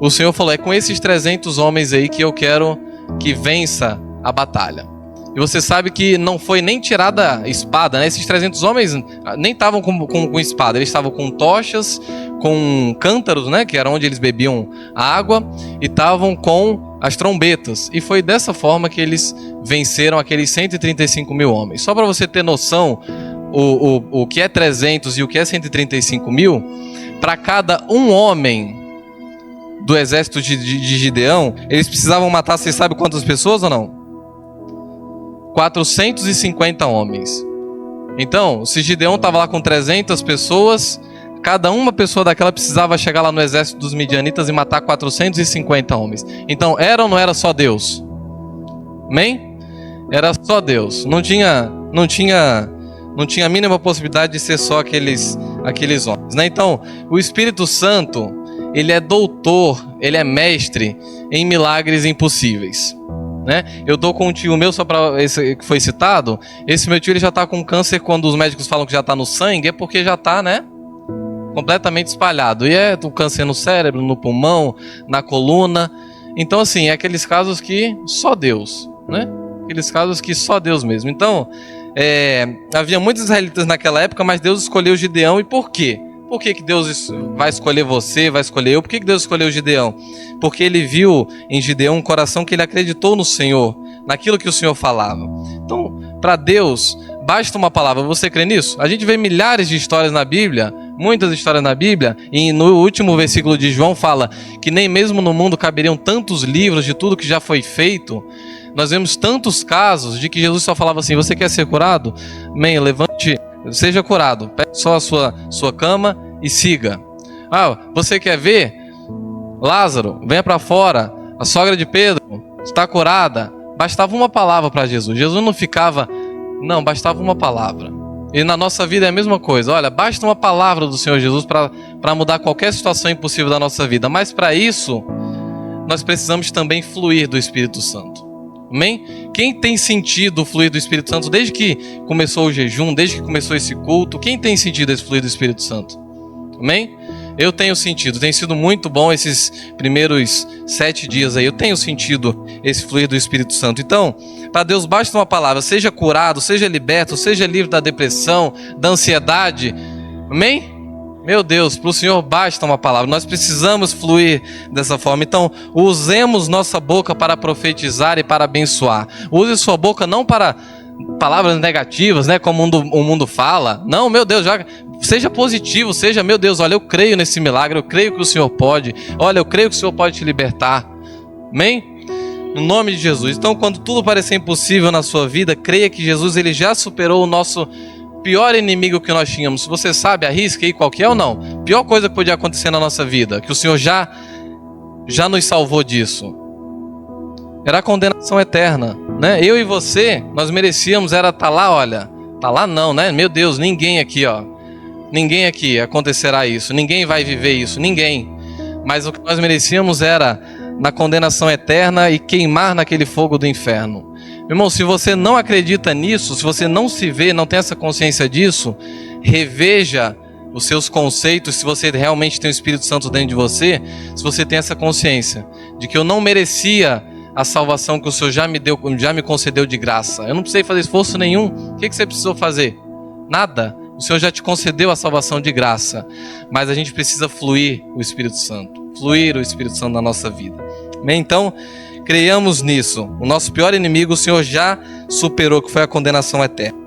[SPEAKER 3] O Senhor falou, é com esses 300 homens aí que eu quero que vença a batalha. E você sabe que não foi nem tirada a espada, né? Esses 300 homens nem estavam com espada, eles estavam com tochas, com cântaros, né? Que era onde eles bebiam água, e estavam com as trombetas. E foi dessa forma que eles venceram aqueles 135 mil homens. Só para você ter noção, o que é 300 e o que é 135 mil, para cada um homem do exército de Gideão, eles precisavam matar, vocês sabem quantas pessoas ou não? 450 homens. Então, se Gideão estava lá com 300 pessoas, cada uma pessoa daquela precisava chegar lá no exército dos midianitas e matar 450 homens. Então, era ou não era só Deus? Amém? Era só Deus. Não tinha a mínima possibilidade de ser só aqueles homens, né? Então, o Espírito Santo, ele é doutor, ele é mestre em milagres impossíveis. Né? Eu tô com um tio meu, só para esse que foi citado. Esse meu tio, ele já tá com câncer. Quando os médicos falam que já tá no sangue, é porque já tá, né, completamente espalhado. E é o câncer no cérebro, no pulmão, na coluna. Então, assim, é aqueles casos que só Deus, né? Aqueles casos que só Deus mesmo. Então, havia muitos israelitas naquela época, mas Deus escolheu Gideão. E por quê? Por que Deus vai escolher você, vai escolher eu? Por que Deus escolheu Gideão? Porque ele viu em Gideão um coração que ele acreditou no Senhor, naquilo que o Senhor falava. Então, para Deus, basta uma palavra. Você crê nisso? A gente vê milhares de histórias na Bíblia, muitas histórias na Bíblia, e no último versículo de João fala que nem mesmo no mundo caberiam tantos livros de tudo que já foi feito. Nós vemos tantos casos de que Jesus só falava assim, você quer ser curado? Amém, levante, seja curado, pegue só a sua cama e siga. Ah, você quer ver? Lázaro, venha para fora. A sogra de Pedro está curada. Bastava uma palavra para Jesus. Jesus não ficava... Não, bastava uma palavra. E na nossa vida é a mesma coisa. Olha, basta uma palavra do Senhor Jesus para mudar qualquer situação impossível da nossa vida. Mas para isso, nós precisamos também fluir do Espírito Santo. Amém? Quem tem sentido o fluir do Espírito Santo desde que começou o jejum, desde que começou esse culto? Quem tem sentido esse fluir do Espírito Santo? Amém? Eu tenho sentido, tem sido muito bom esses primeiros 7 dias aí. Eu tenho sentido esse fluir do Espírito Santo. Então, para Deus basta uma palavra, seja curado, seja liberto, seja livre da depressão, da ansiedade. Amém? Meu Deus, para o Senhor basta uma palavra. Nós precisamos fluir dessa forma. Então, usemos nossa boca para profetizar e para abençoar. Use sua boca não para palavras negativas, né, como o mundo fala. Não, meu Deus, seja positivo, seja, meu Deus, olha, eu creio nesse milagre, eu creio que o Senhor pode. Olha, eu creio que o Senhor pode te libertar. Amém? No nome de Jesus. Então, quando tudo parecer impossível na sua vida, creia que Jesus ele já superou o nosso pior inimigo que nós tínhamos. Se você sabe, arrisca aí qual que é ou não. Pior coisa que podia acontecer na nossa vida, que o Senhor já nos salvou disso. Era a condenação eterna, né? Eu e você, nós merecíamos, era estar lá, olha. Tá lá não, né? Meu Deus, ninguém aqui, ó. Ninguém aqui acontecerá isso. Ninguém vai viver isso, ninguém. Mas o que nós merecíamos era na condenação eterna e queimar naquele fogo do inferno. Meu irmão, se você não acredita nisso, se você não se vê, não tem essa consciência disso, reveja os seus conceitos, se você realmente tem o Espírito Santo dentro de você, se você tem essa consciência de que eu não merecia a salvação que o Senhor já me concedeu de graça. Eu não precisei fazer esforço nenhum. O que você precisou fazer? Nada. O Senhor já te concedeu a salvação de graça. Mas a gente precisa fluir o Espírito Santo. Fluir o Espírito Santo na nossa vida. Bem, então, creiamos nisso. O nosso pior inimigo o Senhor já superou, que foi a condenação eterna.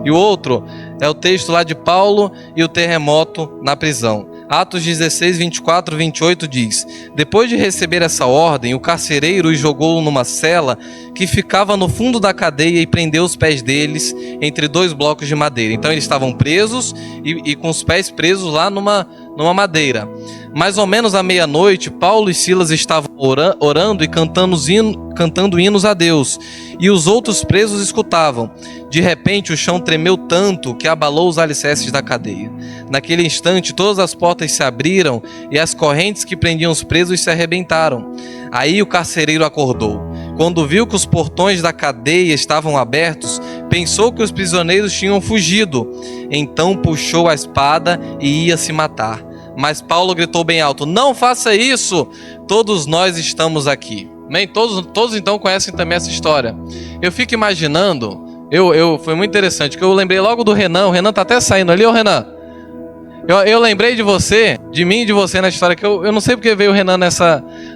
[SPEAKER 3] E o outro é o texto lá de Paulo e o terremoto na prisão. Atos 16, 24, 28 diz: depois de receber essa ordem, o carcereiro os jogou numa cela que ficava no fundo da cadeia e prendeu os pés deles entre 2 blocos de madeira. Então eles estavam presos e com os pés presos lá numa madeira. Mais ou menos à meia-noite, Paulo e Silas estavam orando e cantando hinos a Deus, e os outros presos escutavam. De repente o chão tremeu tanto que abalou os alicerces da cadeia. Naquele instante todas as portas se abriram e as correntes que prendiam os presos se arrebentaram. Aí o carcereiro acordou. Quando viu que os portões da cadeia estavam abertos, pensou que os prisioneiros tinham fugido. Então puxou a espada e ia se matar. Mas Paulo gritou bem alto: não faça isso, todos nós estamos aqui. Bem, todos então conhecem também essa história. Eu fico imaginando, foi muito interessante, que eu lembrei logo do Renan. O Renan tá até saindo ali, ô Renan. Eu lembrei de você, de mim e de você na história, que eu não sei porque veio o Renan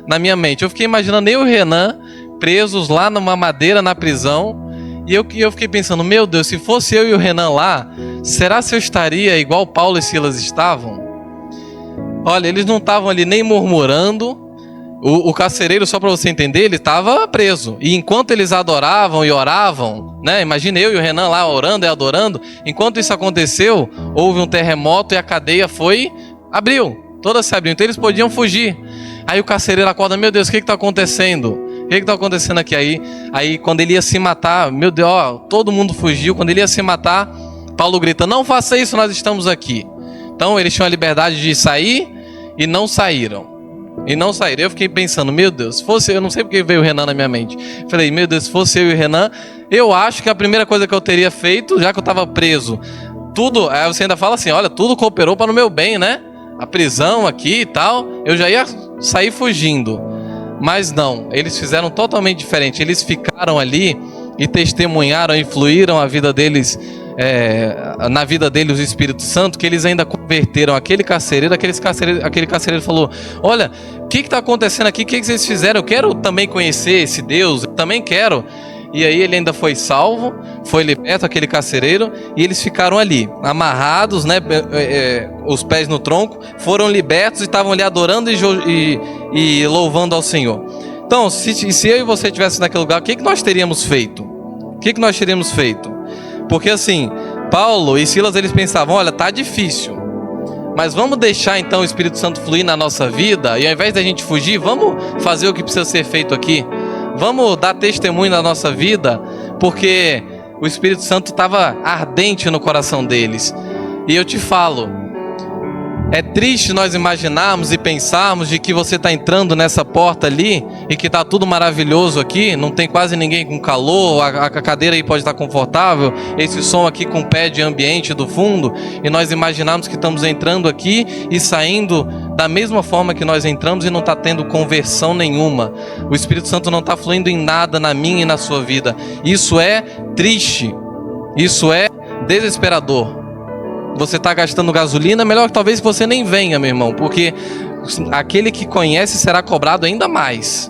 [SPEAKER 3] na minha mente. Eu fiquei imaginando eu e o Renan presos lá numa madeira na prisão. E eu fiquei pensando, meu Deus, se fosse eu e o Renan lá, será que eu estaria igual Paulo e Silas estavam? Olha, eles não estavam ali nem murmurando. O carcereiro, só para você entender, ele estava preso. E enquanto eles adoravam e oravam, né? Imagina eu e o Renan lá orando e adorando. Enquanto isso aconteceu, houve um terremoto e a cadeia abriu. Toda se abriu. Então eles podiam fugir. Aí o carcereiro acorda: meu Deus, o que está acontecendo? O que está acontecendo aqui? Aí quando ele ia se matar, meu Deus, ó, todo mundo fugiu. Quando ele ia se matar, Paulo grita: não faça isso, nós estamos aqui. Então eles tinham a liberdade de sair e não saíram. Eu fiquei pensando, meu Deus, se fosse eu, não sei porque veio o Renan na minha mente. Falei, meu Deus, se fosse eu e o Renan, eu acho que a primeira coisa que eu teria feito, já que eu estava preso, tudo, aí você ainda fala assim, olha, tudo cooperou para o meu bem, né? A prisão aqui e tal, eu já ia sair fugindo. Mas não, eles fizeram totalmente diferente. Eles ficaram ali e testemunharam, influíram a vida deles, na vida deles o Espírito Santo, que eles ainda converteram aquele carcereiro falou: olha, o que está acontecendo aqui? O que vocês fizeram? Eu quero também conhecer esse Deus, eu também quero. E aí ele ainda foi salvo, foi liberto, aquele carcereiro, e eles ficaram ali, amarrados, né, os pés no tronco, foram libertos e estavam ali adorando e louvando ao Senhor. Então, se eu e você estivesse naquele lugar, o que nós teríamos feito? Porque assim, Paulo e Silas, eles pensavam, olha, tá difícil, Mas vamos deixar então o Espírito Santo fluir na nossa vida, e ao invés da gente fugir, vamos fazer o que precisa ser feito aqui. Vamos dar testemunho na nossa vida, porque o Espírito Santo estava ardente no coração deles. E eu te falo, é triste nós imaginarmos e pensarmos de que você está entrando nessa porta ali e que está tudo maravilhoso aqui, não tem quase ninguém com calor, a cadeira aí pode estar confortável, esse som aqui com pé de ambiente do fundo, e nós imaginarmos que estamos entrando aqui e saindo da mesma forma que nós entramos e não está tendo conversão nenhuma. O Espírito Santo não está fluindo em nada na minha e na sua vida. Isso é triste, isso é desesperador. Você está gastando gasolina, melhor que talvez você nem venha, meu irmão, porque aquele que conhece será cobrado ainda mais,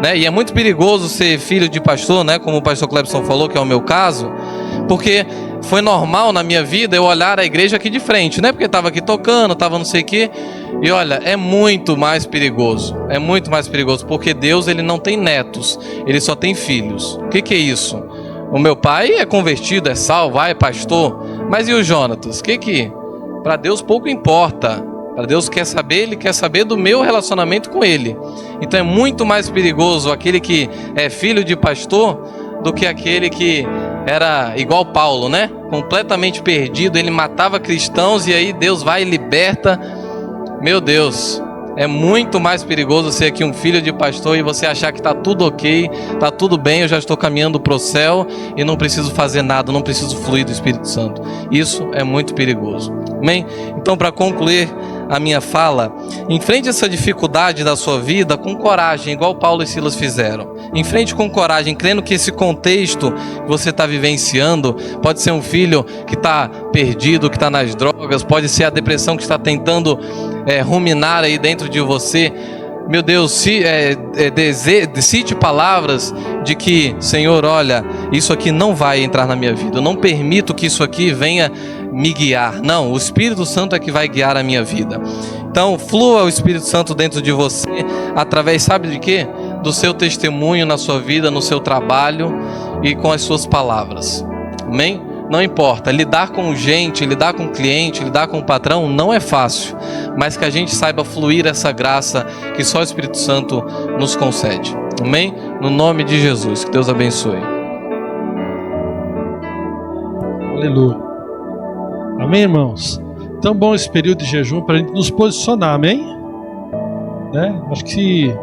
[SPEAKER 3] né? E é muito perigoso ser filho de pastor, né? Como o pastor Clebson falou, que é o meu caso, porque foi normal na minha vida eu olhar a igreja aqui de frente, né? Porque estava aqui tocando, estava não sei o quê, e olha, é muito mais perigoso, porque Deus, ele não tem netos, ele só tem filhos. O que é isso? O meu pai é convertido, é salvo, é pastor. Mas e o Jonatas? Que para Deus pouco importa. Para Deus ele quer saber do meu relacionamento com ele. Então é muito mais perigoso aquele que é filho de pastor do que aquele que era igual Paulo, né? Completamente perdido, ele matava cristãos e aí Deus vai e liberta. Meu Deus, é muito mais perigoso ser aqui um filho de pastor e você achar que está tudo ok, está tudo bem, eu já estou caminhando para o céu e não preciso fazer nada, não preciso fluir do Espírito Santo. Isso é muito perigoso. Amém? Então, para concluir a minha fala, enfrente essa dificuldade da sua vida com coragem, igual Paulo e Silas fizeram. Enfrente com coragem, crendo que esse contexto que você está vivenciando pode ser um filho que está perdido, que está nas drogas, pode ser a depressão que está tentando ruminar aí dentro de você. Meu Deus, cite palavras de que, Senhor, olha, isso aqui não vai entrar na minha vida, eu não permito que isso aqui venha me guiar. Não, o Espírito Santo é que vai guiar a minha vida. Então, flua o Espírito Santo dentro de você, através, sabe de quê? Do seu testemunho na sua vida, no seu trabalho e com as suas palavras. Amém? Não importa, lidar com gente, lidar com cliente, lidar com o patrão não é fácil, mas que a gente saiba fluir essa graça que só o Espírito Santo nos concede. Amém? No nome de Jesus, que Deus abençoe.
[SPEAKER 4] Aleluia. Amém, irmãos? Tão bom esse período de jejum para a gente nos posicionar, amém? Né? Acho que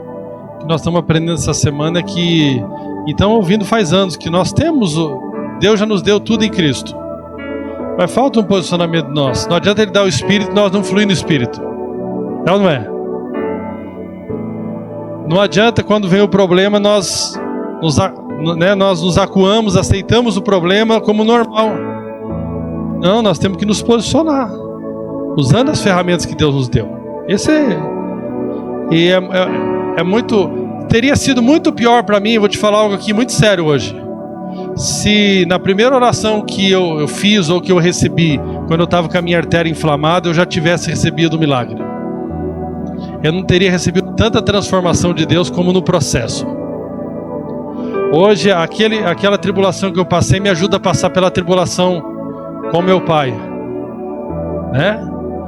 [SPEAKER 4] nós estamos aprendendo essa semana que, e estamos ouvindo faz anos, que nós temos Deus já nos deu tudo em Cristo. Mas falta um posicionamento nosso. Não adianta Ele dar o Espírito e nós não fluir no Espírito. É ou não é? Não adianta quando vem o problema nós nos acuamos, aceitamos o problema como normal. Não, nós temos que nos posicionar, usando as ferramentas que Deus nos deu. Teria sido muito pior para mim, eu vou te falar algo aqui muito sério hoje. Se na primeira oração que eu fiz ou que eu recebi, quando eu estava com a minha artéria inflamada, eu já tivesse recebido o milagre, eu não teria recebido tanta transformação de Deus como no processo. Hoje, aquela tribulação que eu passei me ajuda a passar pela tribulação com meu pai, né?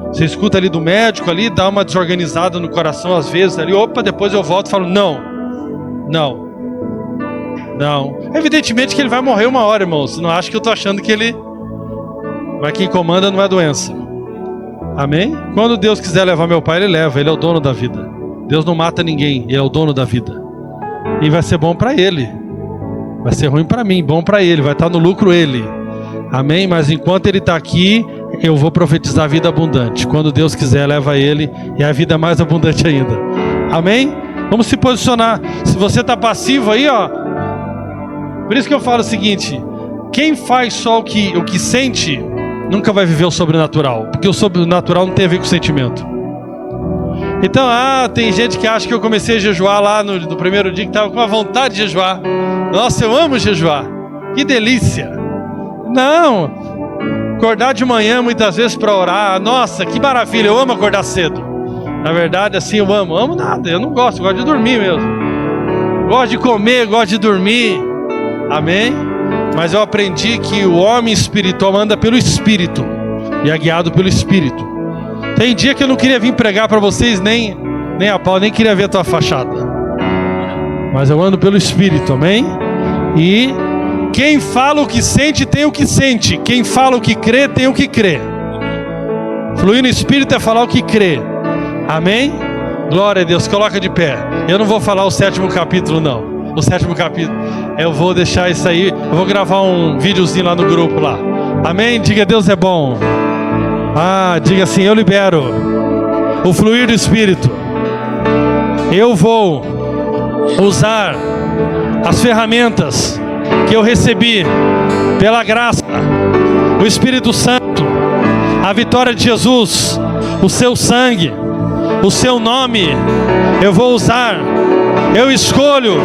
[SPEAKER 4] Você escuta ali do médico ali, dá uma desorganizada no coração às vezes ali, depois eu volto e falo, não. Evidentemente que ele vai morrer uma hora, irmãos. Não acho que eu estou achando que ele... Mas quem comanda não é a doença. Amém? Quando Deus quiser levar meu pai, Ele leva. Ele é o dono da vida. Deus não mata ninguém. Ele é o dono da vida. E vai ser bom para Ele. Vai ser ruim para mim, bom para Ele. Vai estar no lucro Ele. Amém? Mas enquanto Ele está aqui, eu vou profetizar a vida abundante. Quando Deus quiser, leva Ele. E a vida é mais abundante ainda. Amém? Vamos se posicionar. Se você está passivo aí, por isso que eu falo o seguinte: quem faz só o que sente, nunca vai viver o sobrenatural. Porque o sobrenatural não tem a ver com o sentimento. Então, tem gente que acha que eu comecei a jejuar lá no primeiro dia, que estava com a vontade de jejuar. Nossa, eu amo jejuar. Que delícia. Não. Acordar de manhã muitas vezes para orar. Nossa, que maravilha. Eu amo acordar cedo. Na verdade, assim, eu amo. Amo nada. Eu não gosto. Eu gosto de dormir mesmo. Gosto de comer, gosto de dormir. Amém? Mas eu aprendi que o homem espiritual anda pelo Espírito e é guiado pelo Espírito. Tem dia que eu não queria vir pregar para vocês, nem a pau, nem queria ver a tua fachada. Mas eu ando pelo Espírito, amém? E quem fala o que sente, tem o que sente. Quem fala o que crê, tem o que crê. Fluir no Espírito é falar o que crê. Amém? Glória a Deus, coloca de pé. Eu não vou falar o 7º capítulo, não. O 7º capítulo, eu vou deixar isso aí. Eu vou gravar um videozinho lá no grupo lá. Amém? Diga, Deus é bom. Diga assim, eu libero o fluir do Espírito. Eu vou usar as ferramentas que eu recebi pela graça, o Espírito Santo, a vitória de Jesus, o seu sangue, o seu nome. Eu vou usar. Eu escolho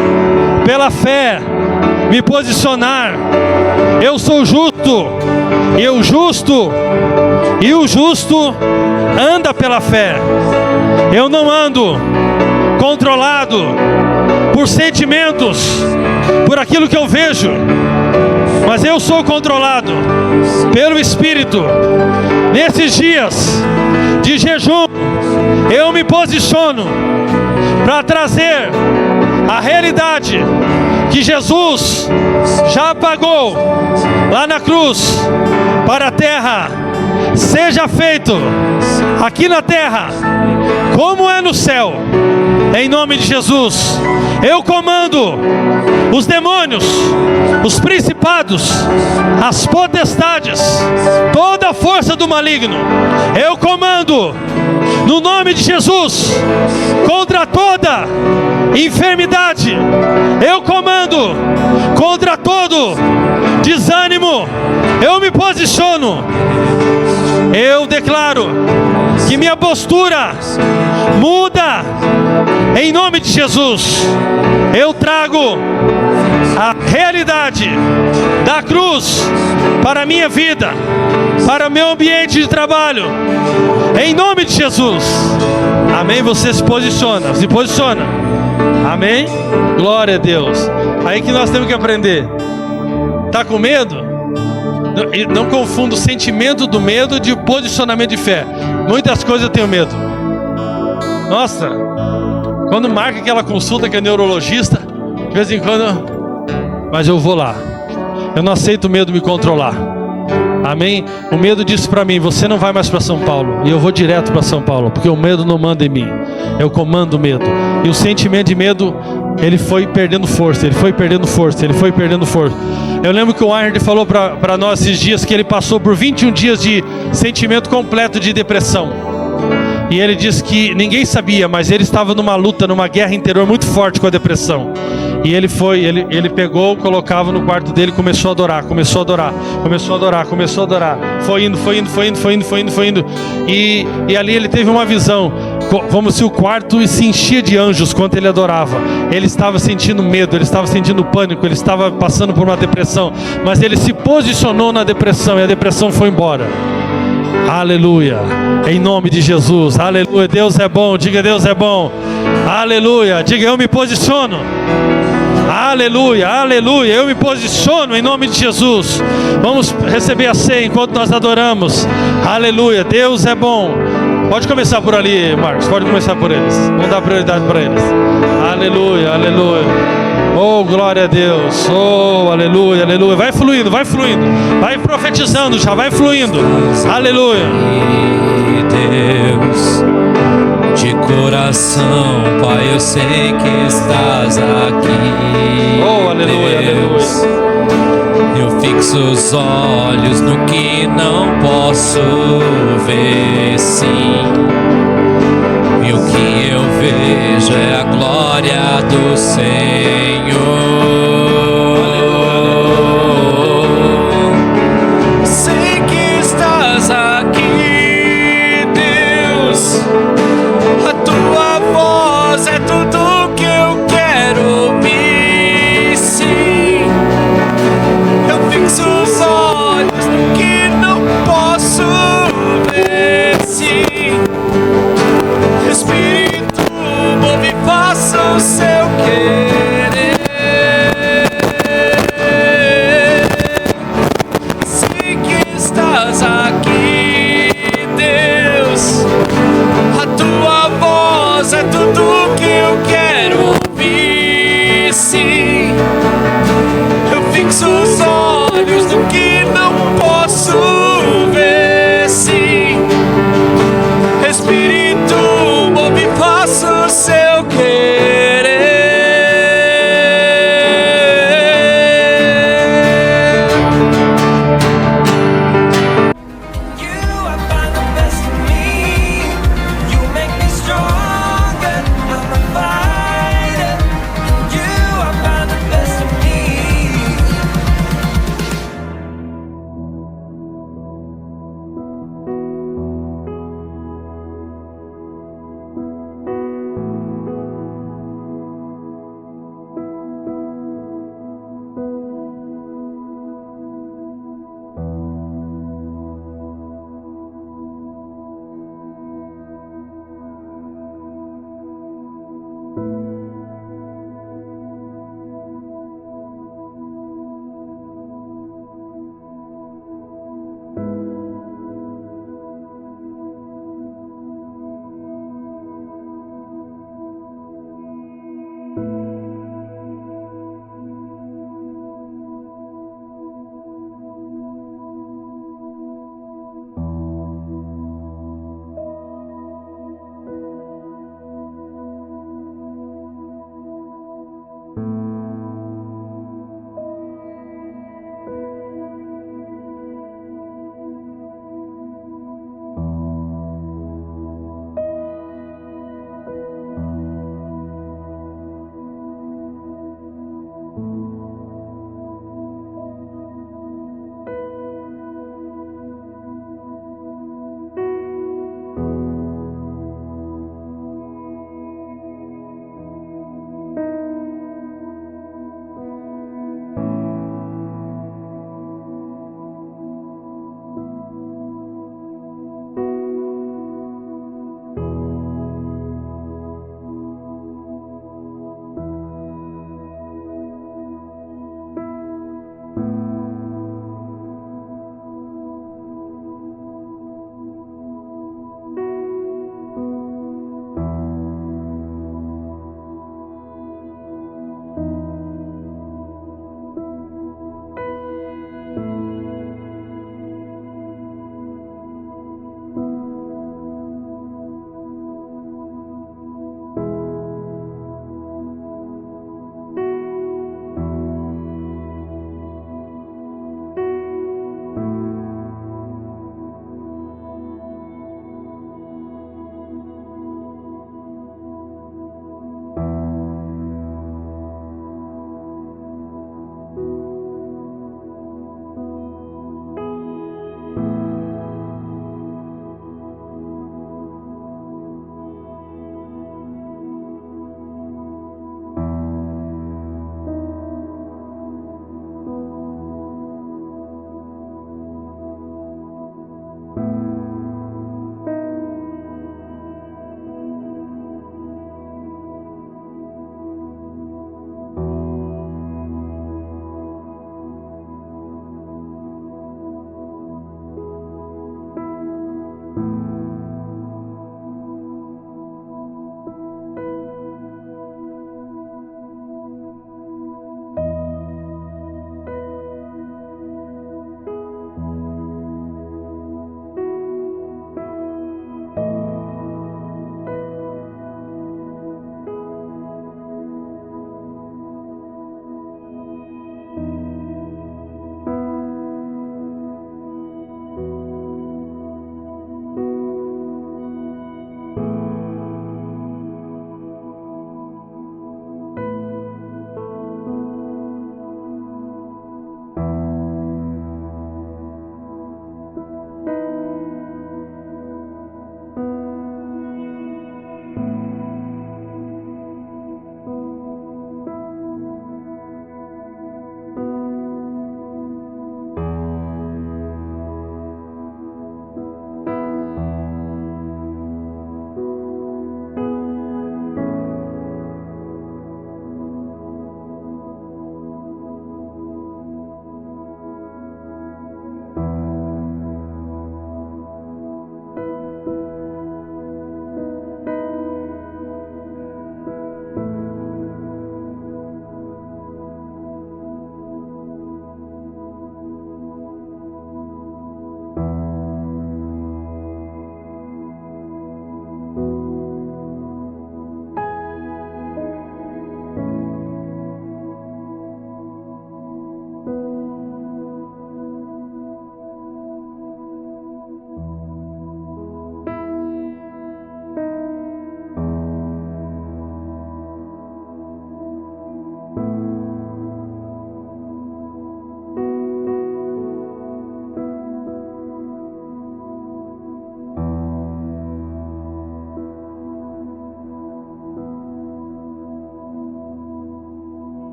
[SPEAKER 4] pela fé me posicionar. Eu sou justo, e o justo anda pela fé. Eu não ando controlado por sentimentos, por aquilo que eu vejo, mas eu sou controlado pelo Espírito. Nesses dias de jejum, eu me posiciono para trazer a realidade que Jesus já pagou lá na cruz para a terra. Seja feito aqui na terra como é no céu, em nome de Jesus. Eu comando os demônios, os principados, as potestades, toda a força do maligno. Eu comando no nome de Jesus contra toda enfermidade. Eu comando contra todo desânimo. Eu me posiciono. Eu declaro que minha postura muda em nome de Jesus. Eu trago a realidade da cruz para a minha vida, para o meu ambiente de trabalho, em nome de Jesus. Amém? Você se posiciona. Amém? Glória a Deus. Aí que nós temos que aprender. Tá com medo? Não confunda o sentimento do medo de posicionamento de fé. Muitas coisas eu tenho medo. Nossa, quando marca aquela consulta com a neurologista, de vez em quando, mas eu vou lá. Eu não aceito o medo me controlar. Amém? O medo disse para mim, você não vai mais para São Paulo. E eu vou direto para São Paulo, porque o medo não manda em mim. Eu comando o medo. E o sentimento de medo, ele foi perdendo força. Eu lembro que o Arnold falou para nós esses dias que ele passou por 21 dias de sentimento completo de depressão. E ele disse que ninguém sabia, mas ele estava numa luta, numa guerra interior muito forte com a depressão. E ele pegou, colocava no quarto dele, começou a adorar. Foi indo. E ali ele teve uma visão, como se o quarto se enchia de anjos quando ele adorava. Ele estava sentindo medo, ele estava sentindo pânico, ele estava passando por uma depressão. Mas ele se posicionou na depressão e a depressão foi embora. Aleluia, em nome de Jesus. Aleluia, Deus é bom. Diga, Deus é bom. Aleluia, diga, eu me posiciono. Aleluia, eu me posiciono em nome de Jesus. Vamos receber a ceia enquanto nós adoramos. Aleluia, Deus é bom. Pode começar por ali, Marcos, pode começar por eles. Vamos dar prioridade para eles. Aleluia. Oh, glória a Deus. Oh, aleluia. Vai fluindo. Vai profetizando já, vai fluindo. Aleluia.
[SPEAKER 5] Deus, de coração, Pai, eu sei que estás aqui.
[SPEAKER 4] Oh, aleluia.
[SPEAKER 5] Eu fixo os olhos no que não posso ver, sim. E o que eu vejo é a glória do Senhor.